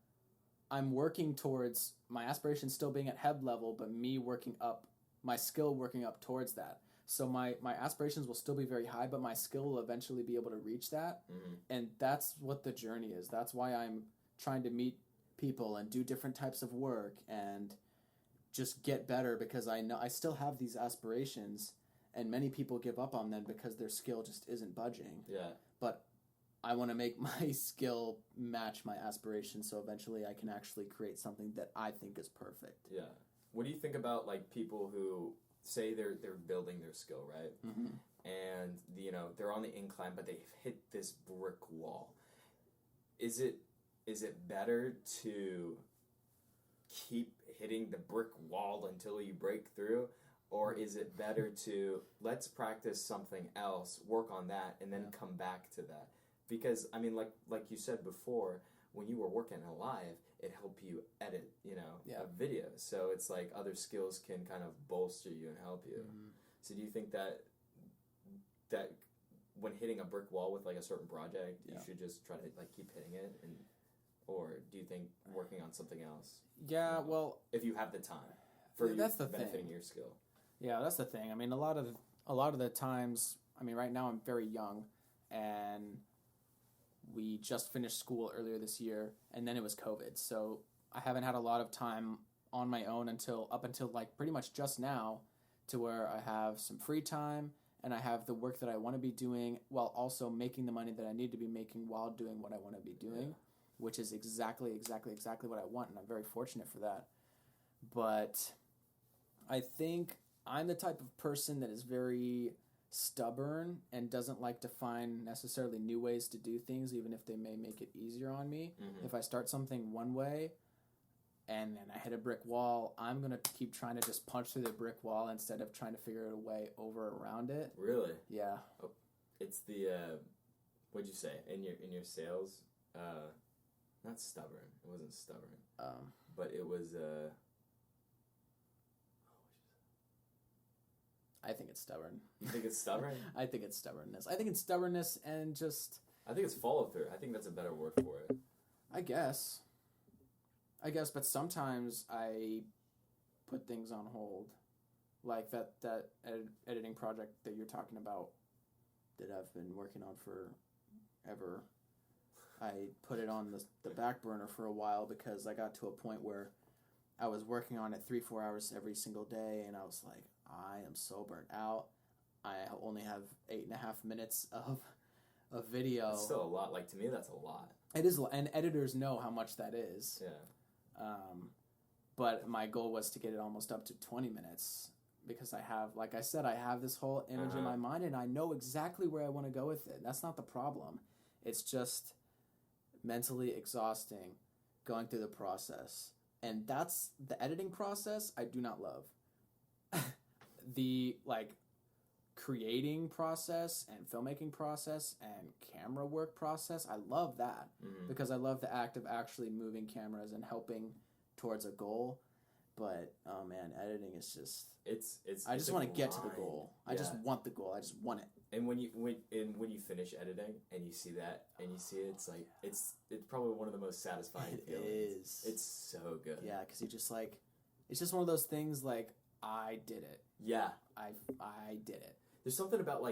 I'm working towards my aspirations still being at head level, but me working up, my skill working up towards that. So my aspirations will still be very high, but my skill will eventually be able to reach that. Mhm. And that's what the journey is. That's why I'm trying to meet people and do different types of work and just get better, because I know I still have these aspirations, and many people give up on them because their skill just isn't budging. Yeah. But I want to make my skill match my aspirations, so eventually I can actually create something that I think is perfect. Yeah. What do you think about like people who say they're building their skill, right? Mm-hmm. And they're on the incline, but they've hit this brick wall. Is it better to keep hitting the brick wall until you break through, or is it better to let's practice something else, work on that, and then come back to that? Because I mean, like you said before, when you were working live, it helped you edit, a video. So it's like other skills can kind of bolster you and help you. Mm-hmm. So do you think that when hitting a brick wall with like a certain project, you should just try to like keep hitting it, or do you think working on something else? Yeah, well, if you have the time for that's the benefiting thing. your skill. Yeah, that's the thing. I mean, a lot of the times, I mean, right now I'm very young, and we just finished school earlier this year, and then it was COVID. So I haven't had a lot of time on my own up until like pretty much just now, to where I have some free time and I have the work that I want to be doing while also making the money that I need to be making while doing what I want to be doing, which is exactly what I want, and I'm very fortunate for that. But I think I'm the type of person that is very stubborn and doesn't like to find necessarily new ways to do things, even if they may make it easier on me. Mm-hmm. If I start something one way and then I hit a brick wall, I'm going to keep trying to just punch through the brick wall instead of trying to figure out a way over around it. Really? Yeah. Oh, it's the what'd you say in your sales? Not stubborn. It wasn't stubborn. But it was I think it's stubborn. You think it's stubborn? I think it's stubbornness. I think it's stubbornness and just... I think it's follow through. I think that's a better word for it. I guess, but sometimes I put things on hold. Like that editing project that you're talking about that I've been working on forever. I put it on the back burner for a while because I got to a point where I was working on it 3-4 hours every single day, and I was like, I am so burnt out. I only have 8.5 minutes of video. It's still a lot. Like, to me, that's a lot. It is, and editors know how much that is. Yeah. But my goal was to get it almost up to 20 minutes because I have, like I said, I have this whole image in my mind, and I know exactly where I want to go with it. That's not the problem. It's just mentally exhausting going through the process. And that's the editing process I do not love. The creating process and filmmaking process and camera work process, I love that because I love the act of actually moving cameras and helping towards a goal. But oh man, editing is just I just want to get to the goal. I just want the goal. I just want it. And when you finish editing and you see that and you see it, it's like it's probably one of the most satisfying feelings. It is. It's so good. Yeah, because you just it's just one of those things like I did it. Yeah, I did it. There's something about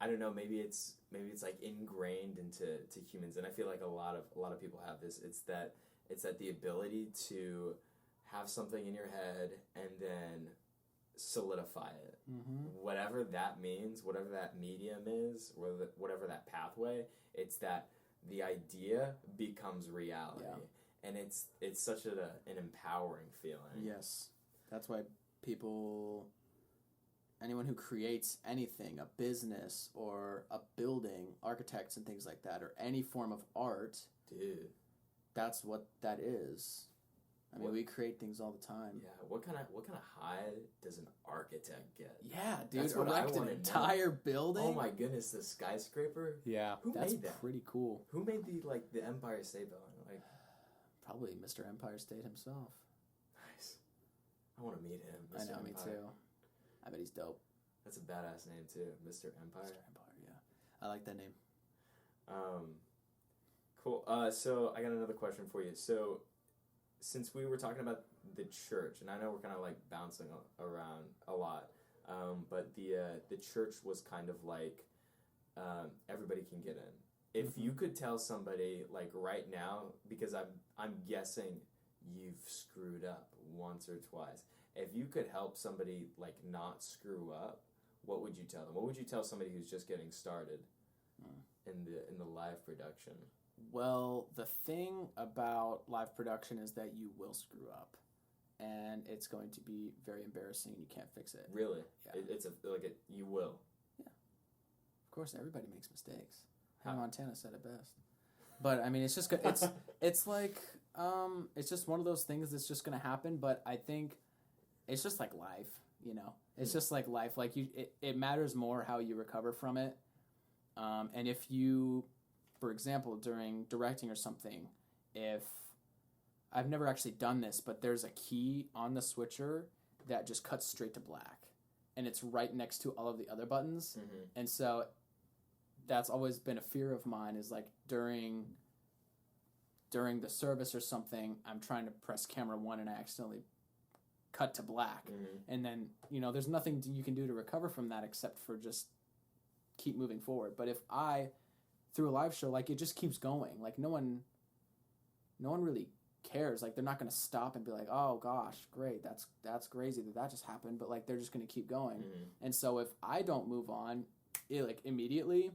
I don't know, maybe it's like ingrained into humans, and I feel like a lot of people have this. It's that the ability to have something in your head and then solidify it. Mm-hmm. Whatever that means, whatever that medium is, whatever that pathway, it's that the idea becomes reality. Yeah. And it's such an empowering feeling. Yes. That's why anyone who creates anything, a business or a building, architects and things like that, or any form of art, dude, that's what that is. I mean, we create things all the time. Yeah, what kind of high does an architect get? Yeah, dude, that's erect an entire building. Oh my goodness, the skyscraper. Yeah, who that's made that? Pretty cool. Who made the Empire State Building? Probably Mr. Empire State himself. Nice. I want to meet him. I know, me too. I bet he's dope. That's a badass name too, Mr. Empire. Mr. Empire, yeah. I like that name. Cool. So I got another question for you. So, since we were talking about the church, and I know we're kind of like bouncing around a lot, but the church was kind of like everybody can get in. If you could tell somebody like right now, because I'm guessing you've screwed up once or twice. If you could help somebody like not screw up, what would you tell them? What would you tell somebody who's just getting started in the live production? Well, the thing about live production is that you will screw up, and it's going to be very embarrassing, and you can't fix it. Really? Yeah. You will. Yeah. Of course, everybody makes mistakes. Hannah Montana said it best. But I mean, it's just it's like it's just one of those things that's just gonna happen. But I think it's just like life, you know. It's just like life. Like it matters more how you recover from it. And if you, for example, during directing or something, if I've never actually done this, but there's a key on the switcher that just cuts straight to black, and it's right next to all of the other buttons, and so that's always been a fear of mine. Is like during the service or something, I'm trying to press camera 1 and I accidentally cut to black, and then there's nothing you can do to recover from that except for just keep moving forward. But if I through a live show, like, it just keeps going, like no one really cares. Like, they're not going to stop and be like, oh gosh, great, that's crazy that just happened, but like they're just going to keep going. And so if I don't move on immediately,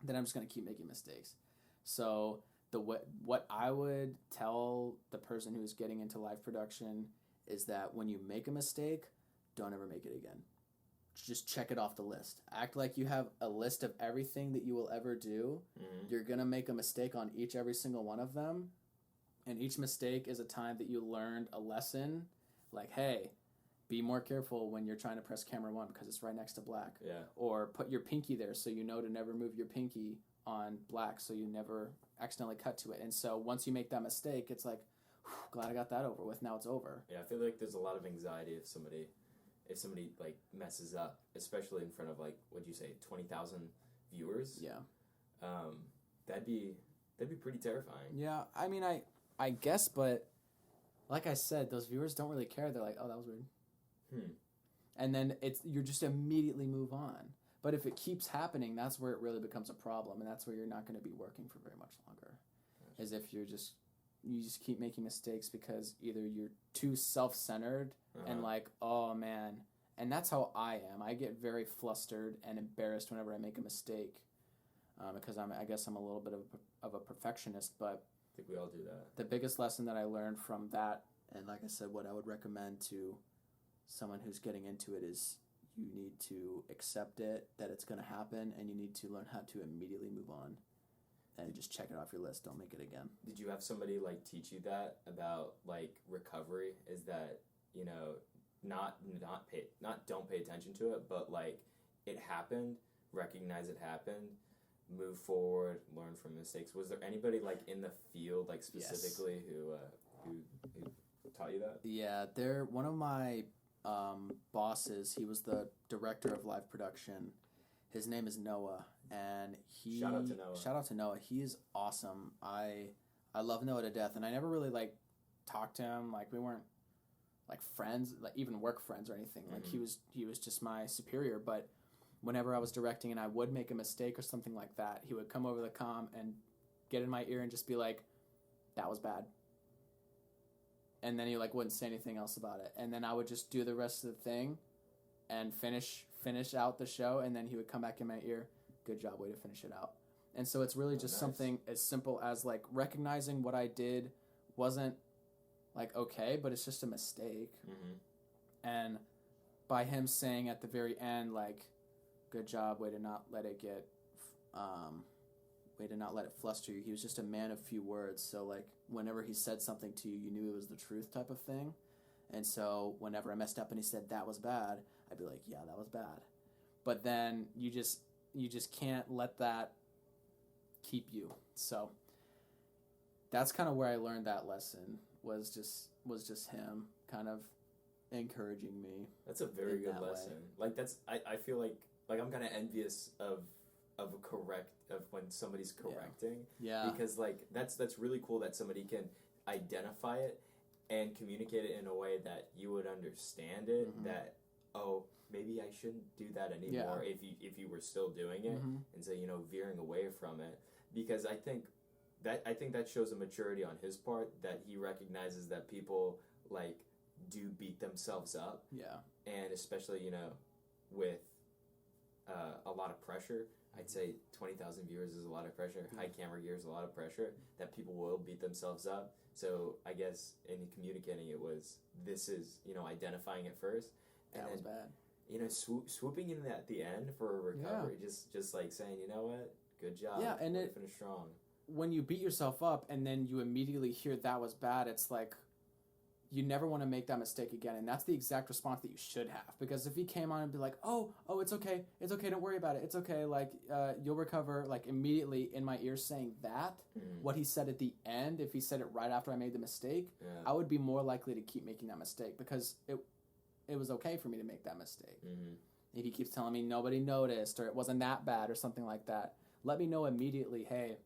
then I'm just going to keep making mistakes. So what I would tell the person who's getting into live production is that when you make a mistake, don't ever make it again. Just check it off the list. Act like you have a list of everything that you will ever do. You're going to make a mistake on every single one of them. And each mistake is a time that you learned a lesson. Like, hey, be more careful when you're trying to press camera 1 because it's right next to black. Yeah. Or put your pinky there so you know to never move your pinky on black so you never accidentally cut to it. And so once you make that mistake, it's like, glad I got that over with. Now it's over. Yeah, I feel like there's a lot of anxiety if somebody like messes up, especially in front of like, what'd you say, 20,000 viewers? Yeah. That'd be pretty terrifying. Yeah, I mean, I guess, but like I said, those viewers don't really care. They're like, oh, that was weird. And then you just immediately move on. But if it keeps happening, that's where it really becomes a problem, and that's where you're not going to be working for very much longer. As if you just keep making mistakes because either you're too self-centered and like, oh man, and that's how I am. I get very flustered and embarrassed whenever I make a mistake because I guess I'm a little bit of a perfectionist. But I think we all do that. The biggest lesson that I learned from that, and like I said, what I would recommend to someone who's getting into it is you need to accept it, that it's going to happen, and you need to learn how to immediately move on and just check it off your list. Don't make it again. Did you have somebody like teach you that about like recovery? Is that, not don't pay attention to it, but like it happened, recognize it happened, move forward, learn from mistakes. Was there anybody like in the field like specifically who taught you that? Yeah, one of my bosses, he was the director of live production. His name is Noah, and shout out to Noah. He is awesome. I love Noah to death, and I never really like talked to him. Like, we weren't like friends, like even work friends or anything. Like, he was just my superior. But whenever I was directing and I would make a mistake or something like that, he would come over the comm and get in my ear and just be like, that was bad. And then he like wouldn't say anything else about it. And then I would just do the rest of the thing and finish out the show, and then he would come back in my ear, good job, way to finish it out. And so it's really just something as simple as like recognizing what I did wasn't like okay, but it's just a mistake. And by him saying at the very end, like, good job, way to not let it fluster you. He was just a man of few words. So like whenever he said something to you, you knew it was the truth type of thing. And so whenever I messed up and he said that was bad, I'd be like, yeah, that was bad. But then you just can't let that keep you. So that's kind of where I learned that lesson, was just him kind of encouraging me. That's a very good lesson. Way. Like I feel like I'm kind of envious of when somebody's correcting. Yeah. Because like that's really cool that somebody can identify it and communicate it in a way that you would understand it. Mm-hmm. That maybe I shouldn't do that anymore. If you were still doing it, mm-hmm. and so veering away from it, because I think that shows a maturity on his part, that he recognizes that people like do beat themselves up. Yeah. And especially with a lot of pressure. I'd say 20,000 viewers is a lot of pressure. Mm-hmm. High camera gear is a lot of pressure. That people will beat themselves up. So I guess in communicating it was, this is identifying it first. And that was bad. Swooping in at the end for a recovery, just like saying, you know what, good job. Yeah, and it finished strong. When you beat yourself up and then you immediately hear that was bad, it's like you never want to make that mistake again, and that's the exact response that you should have. Because if he came on and be like, oh, it's okay, don't worry about it, it's okay, like you'll recover, like immediately in my ear saying that, what he said at the end, if he said it right after I made the mistake, I would be more likely to keep making that mistake, because it was okay for me to make that mistake. Mm-hmm. If he keeps telling me nobody noticed, or it wasn't that bad, or something like that, let me know immediately, hey,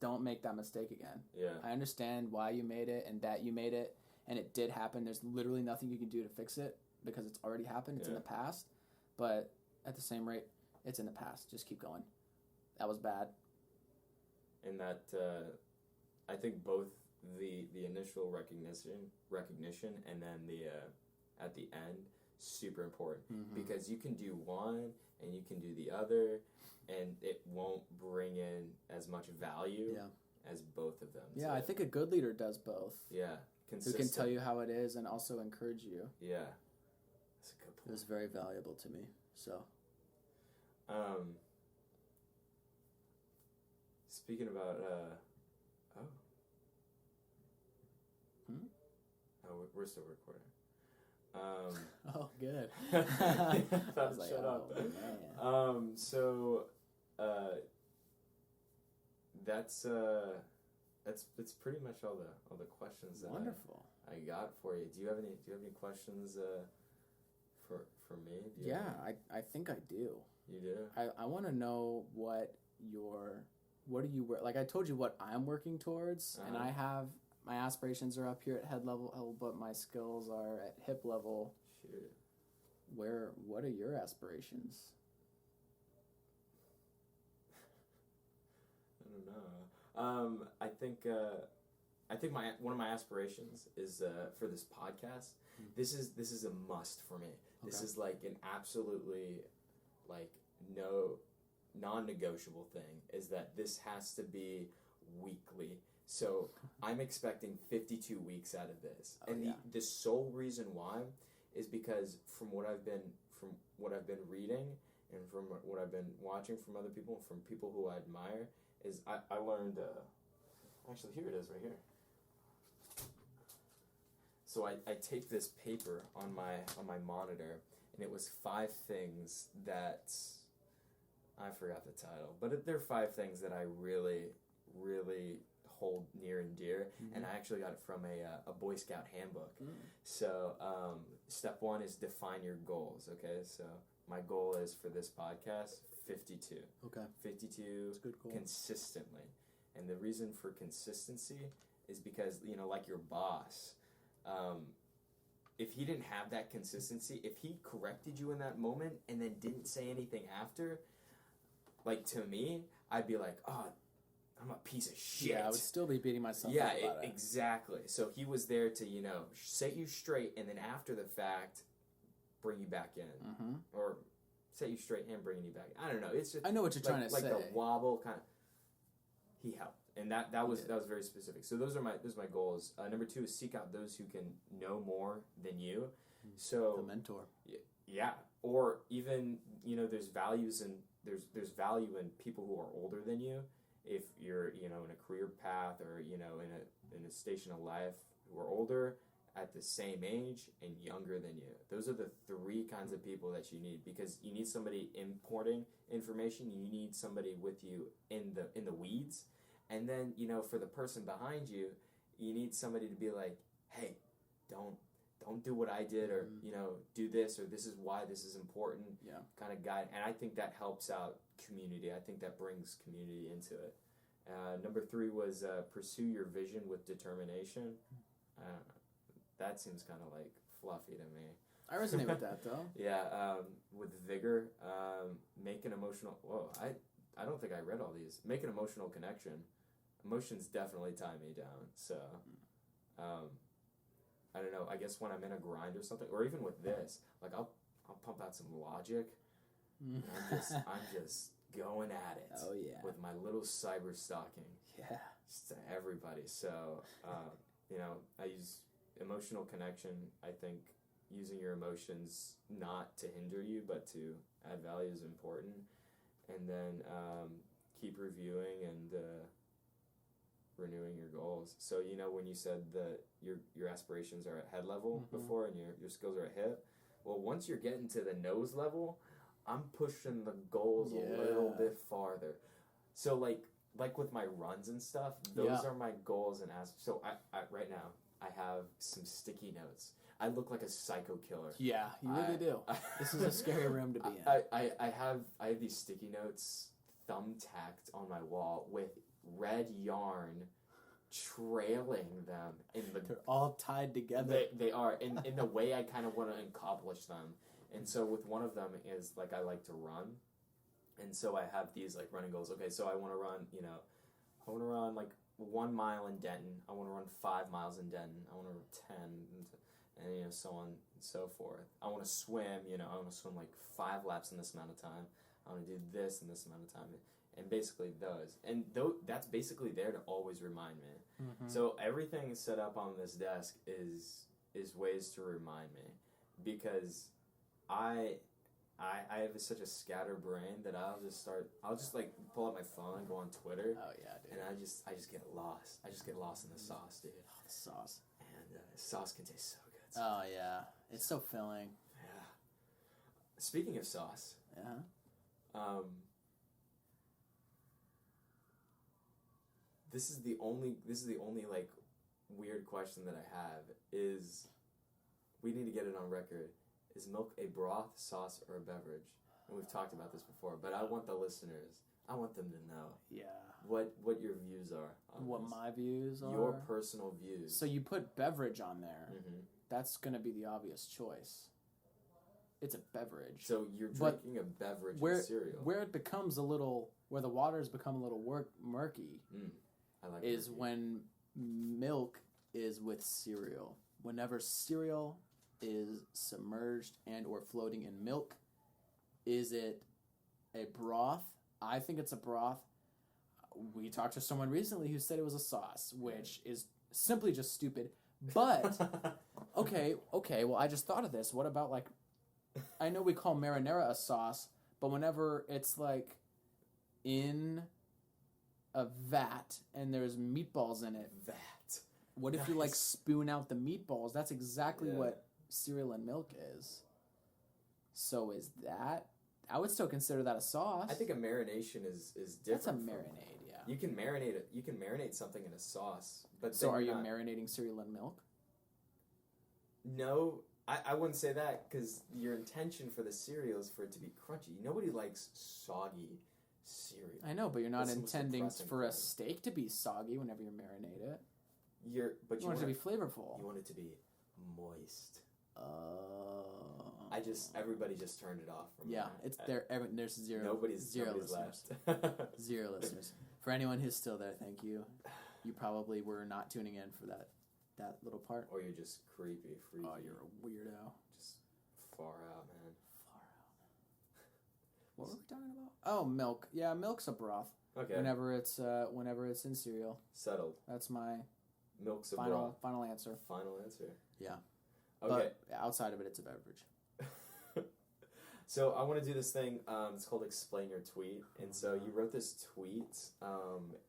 don't make that mistake again. Yeah. I understand why you made it and that you made it, and it did happen. There's literally nothing you can do to fix it because it's already happened. It's in the past. But at the same rate, it's in the past. Just keep going. That was bad. And that, I think both the initial recognition and then the at the end, super important. Mm-hmm. Because you can do one and you can do the other, and it won't bring in as much value as both of them. Yeah, I think a good leader does both. Yeah, consistent. Who can tell you how it is and also encourage you. Yeah, that's a good point. It was very valuable to me. So, speaking about we're still recording. Oh, good. I was like, shut up. So, that's pretty much all the questions that I got for you. Do you have any questions for me? I think I do. You do? I want to know what do you work, like I told you what I'm working towards, and I have my aspirations are up here at head level, but my skills are at hip level. Shoot. What are your aspirations? I don't know. I think one of my aspirations is for this podcast. Mm-hmm. This is a must for me. Okay. This is like an absolutely like non-negotiable thing, is that this has to be weekly. So I'm expecting 52 weeks out of this, the sole reason why is because from what I've been reading and from what I've been watching from other people, from people who I admire, is I learned. Actually, here it is, right here. So I taped this paper on my monitor, and it was 5 things that I forgot the title, but they're 5 things that I really, really hold near and dear, and I actually got it from a Boy Scout handbook. So step 1 is define your goals. Okay, so my goal is for this podcast 52. Okay, 52. That's a good goal. Consistently, and the reason for consistency is because like your boss, if he didn't have that consistency, if he corrected you in that moment and then didn't say anything after, like to me, I'd be like, oh, I'm a piece of shit. Yeah, I would still be beating myself up about it. Exactly. So he was there to, set you straight, and then after the fact, bring you back in. Or set you straight and bring you back in. I don't know. It's just, I know what you're trying to say. Like the wobble kind of, he helped. And that was very specific. So those are my goals. Number 2 is seek out those who can know more than you. So the mentor. Yeah. Or even, there's values and there's value in people who are older than you. If you're, in a career path or, in a station of life who are older, at the same age, and younger than you. Those are the 3 kinds of people that you need, because you need somebody importing information, you need somebody with you in the weeds, And then, you know, for the person behind you, you need somebody to be like, hey, don't do what I did, or, you know, do this, or this is why this is important, kind of guide. And I think that helps out community. I think that brings community into it. Number 3 was pursue your vision with determination. That seems kind of like fluffy to me. I resonate with that though. Yeah, with vigor, make an emotional. Whoa, I don't think I read all these. Make an emotional connection. Emotions definitely tie me down. So, I don't know. I guess when I'm in a grind or something, or even with this, like I'll pump out some Logic. And I'm just going at it. Oh yeah. With my little cyber stalking. Yeah. Just to everybody. So, you know, I use emotional connection. I think using your emotions not to hinder you, but to add value is important. And then keep reviewing and renewing your goals. So, you know, when you said that your aspirations are at head level before and your skills are at hip, well, once you're getting to the nose level, I'm pushing the goals a little bit farther. So, like with my runs and stuff, those are my goals and so I right now, I have some sticky notes. I look like a psycho killer. Yeah, you really do. This is a scary room to be in. I have these sticky notes thumbtacked on my wall with red yarn trailing them in the. They're all tied together. They are in the way I kind of want to accomplish them. And so with one of them is like I like to run, and so I have these like running goals. Okay, so I want to run. You know, I want to run like 1 mile in Denton. I want to run 5 miles in Denton. I want to run 10. And, you know, so on and so forth. I want to swim, you know, I want to swim like 5 laps in this amount of time. I want to do this in this amount of time. And basically those. And that's basically there to always remind me. So everything set up on this desk is ways to remind me. Because I have such a scattered brain that I'll just like pull out my phone and go on Twitter. Oh yeah, dude. And I just get lost. I just get lost in the sauce, dude. Oh, the sauce. And sauce can taste so good. Oh yeah, it's so filling. Yeah. Speaking of sauce, this is the only like weird question that I have is, we need to get it on record. Is milk a broth, sauce, or a beverage? And we've talked about this before, but I want the listeners, I want them to know. Yeah. What your views are on what this. My views are? Your personal views. So you put beverage on there. That's going to be the obvious choice. It's a beverage. So you're drinking a beverage with cereal. Where it becomes where the waters become a little murky I like is murky. when milk is with cereal. Whenever cereal is submerged and or floating in milk, is it a broth? I think it's a broth. We talked to someone recently who said it was a sauce, which is simply just stupid. But, okay, well, I just thought of this. What about, like, I know we call marinara a sauce, but whenever it's, like, in a vat and there's meatballs in it. What if you, like, spoon out the meatballs? That's exactly what cereal and milk is. So is that... I would still consider that a sauce. I think a marination is different. That's a marinade, yeah. You can marinate something in a sauce, but so are you marinating cereal in milk? No, I wouldn't say that, because your intention for the cereal is for it to be crunchy. Nobody likes soggy cereal. I know, but you're not intending for a steak to be soggy whenever you marinate it. You want it to be flavorful. You want it to be moist. Everybody just turned it off. It's there. There's zero. Nobody's listeners. left. 0 listeners. For anyone who's still there, thank you. You probably were not tuning in for that little part. Or you're just creepy, freaky. Oh, you're a weirdo. Just far out, man. Far out. What were we talking about? Oh, milk. Yeah, milk's a broth. Okay. Whenever it's in cereal. Settled. That's my milk's a broth. Final answer. Final answer. Yeah. Okay. But outside of it, it's a beverage. So I want to do this thing. It's called Explain Your Tweet. And so you wrote this tweet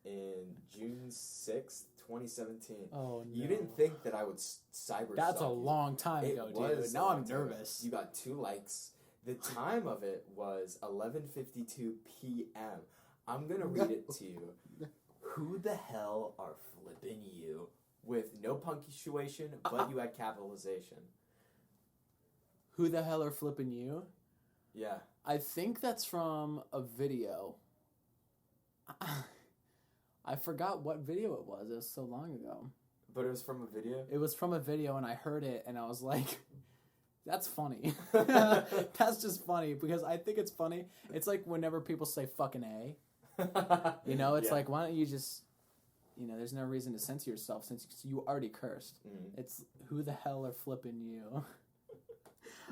in June 6th, 2017. Oh, no. You didn't think that I would cyber That's stalk a you. long time ago, dude. Now I'm nervous. You got 2 likes. The time of it was 11:52 p.m. I'm going to read it to you. Who the hell are flipping you with no punctuation, but you had capitalization? Who the hell are flipping you? Yeah. I think that's from a video. I forgot what video it was. It was so long ago. But it was from a video? It was from a video, and I heard it, and I was like, that's funny. That's just funny, because I think it's funny. It's like whenever people say fucking A. It's like, why don't you just, there's no reason to censor yourself since you already cursed. Mm. It's who the hell are flipping you?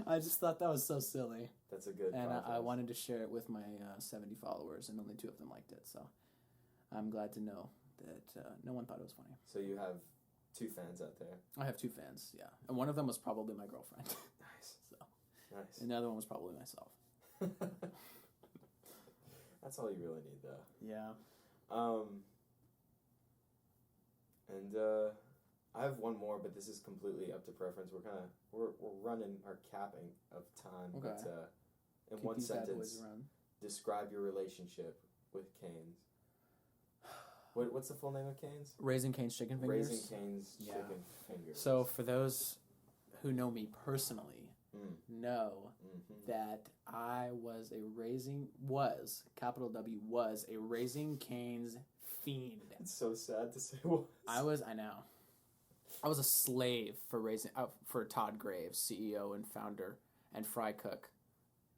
I just thought that was so silly. That's a good And I wanted to share it with my 70 followers, and only 2 of them liked it. So I'm glad to know that no one thought it was funny. So you have 2 fans out there. I have 2 fans, yeah. And one of them was probably my girlfriend. Nice. So. Nice. And the other one was probably myself. That's all you really need, though. Yeah. I have one more, but this is completely up to preference. We're running our capping of time. Okay. But in Keep one these bad boys sentence, around. describe your relationship with Cane's. What's the full name of Cane's? Raising Cane's Chicken Fingers. Raising Cane's Yeah. Chicken Fingers. So for those who know me personally, know Mm-hmm. that I was capital W, was a Raising Cane's fiend. It's so sad to say. I know. I was a slave for Todd Graves, CEO and founder and fry cook.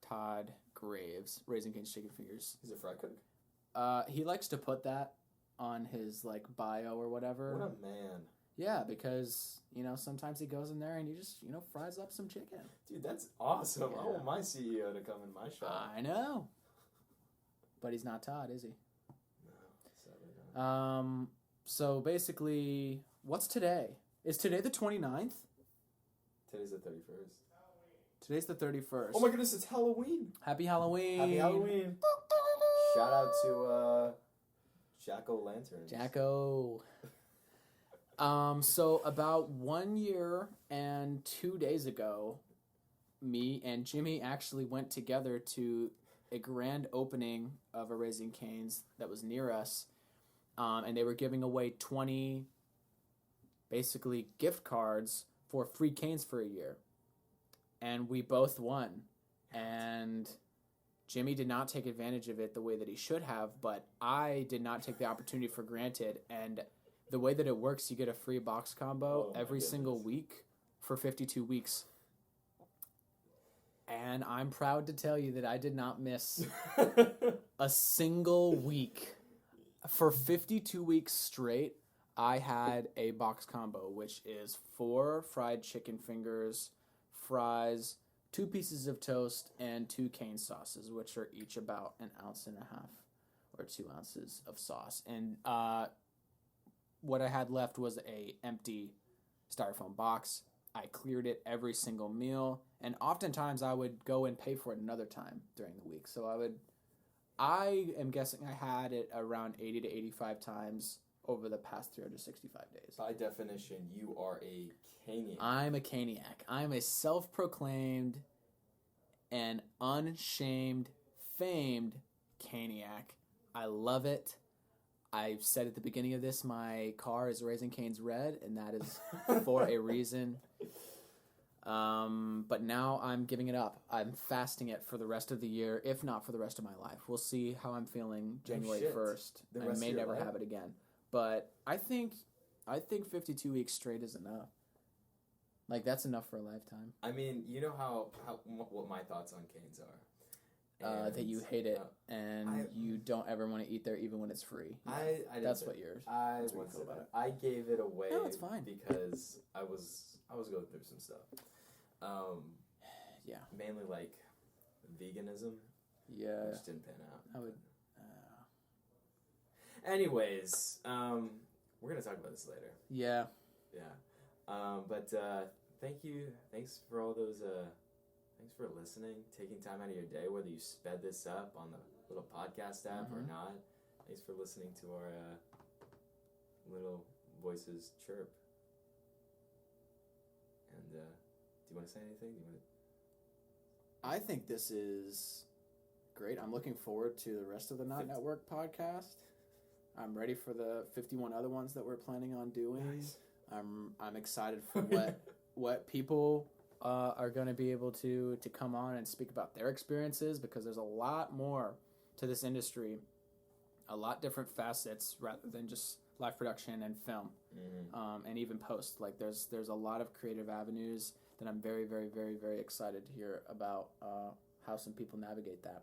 Todd Graves, Raising Cane's Chicken Fingers. He's a fry cook? He likes to put that on his bio or whatever. What a man. Yeah, because, sometimes he goes in there and he just, fries up some chicken. Dude, that's awesome. Yeah. I want my CEO to come in my shop. I know. But he's not Todd, is he? No, sadly not. So basically, what's today? Is today the 29th? Today's the 31st. Today's the 31st. Oh my goodness, it's Halloween. Happy Halloween. Happy Halloween. Shout out to Jack-o'-lantern. Jacko. So about 1 year and 2 days ago, me and Jimmy actually went together to a grand opening of a Raising Cane's that was near us. And they were giving away 20 basically gift cards for free canes for a year. And we both won. And Jimmy did not take advantage of it the way that he should have, but I did not take the opportunity for granted. And the way that it works, you get a free box combo every single week for 52 weeks. And I'm proud to tell you that I did not miss a single week. For 52 weeks straight, I had a box combo, which is 4 fried chicken fingers, fries, 2 pieces of toast, and 2 cane sauces, which are each about 1.5 ounces or 2 ounces of sauce. And what I had left was a empty styrofoam box. I cleared it every single meal, and oftentimes I would go and pay for it another time during the week. So I am guessing I had it around 80 to 85 times over the past 365 days. By definition, you are a caniac. I'm a caniac. I'm a self-proclaimed and unshamed, famed caniac. I love it. I said at the beginning of this, my car is Raising Cane's red, and that is for a reason. But now I'm giving it up. I'm fasting it for the rest of the year, if not for the rest of my life. We'll see how I'm feeling January 1st. I may never have it again. But I think 52 weeks straight is enough. Like, that's enough for a lifetime. I mean, you know what my thoughts on canes are. That you hate it, and you don't ever want to eat there even when it's free. That's what yours. That's what I about it. I gave it away. No, it's fine. Because I was going through some stuff. Yeah. Mainly like veganism. Yeah. Which didn't pan out. I would. Anyways, we're gonna talk about this later. Yeah. Yeah. But thank you. Thanks for all those. Thanks for listening, taking time out of your day, whether you sped this up on the little podcast app or not. Thanks for listening to our little voices chirp. And do you want to say anything? I think this is great. I'm looking forward to the rest of the Not Network podcast. I'm ready for the 51 other ones that we're planning on doing. Nice. I'm excited for what people are going to be able to come on and speak about their experiences, because there's a lot more to this industry, a lot different facets rather than just live production and film, and even post. Like there's a lot of creative avenues that I'm very, very, very, very excited to hear about how some people navigate that.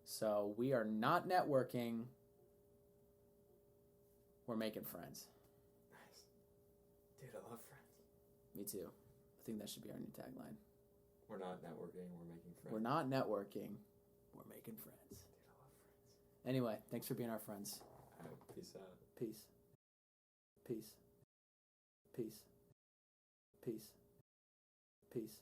So we are not networking. We're making friends. Nice. Dude, I love friends. Me too. I think that should be our new tagline. We're not networking, we're making friends. We're not networking. We're making friends. Dude, I love friends. Anyway, thanks for being our friends. All right, peace out. Peace. Peace. Peace. Peace. Peace.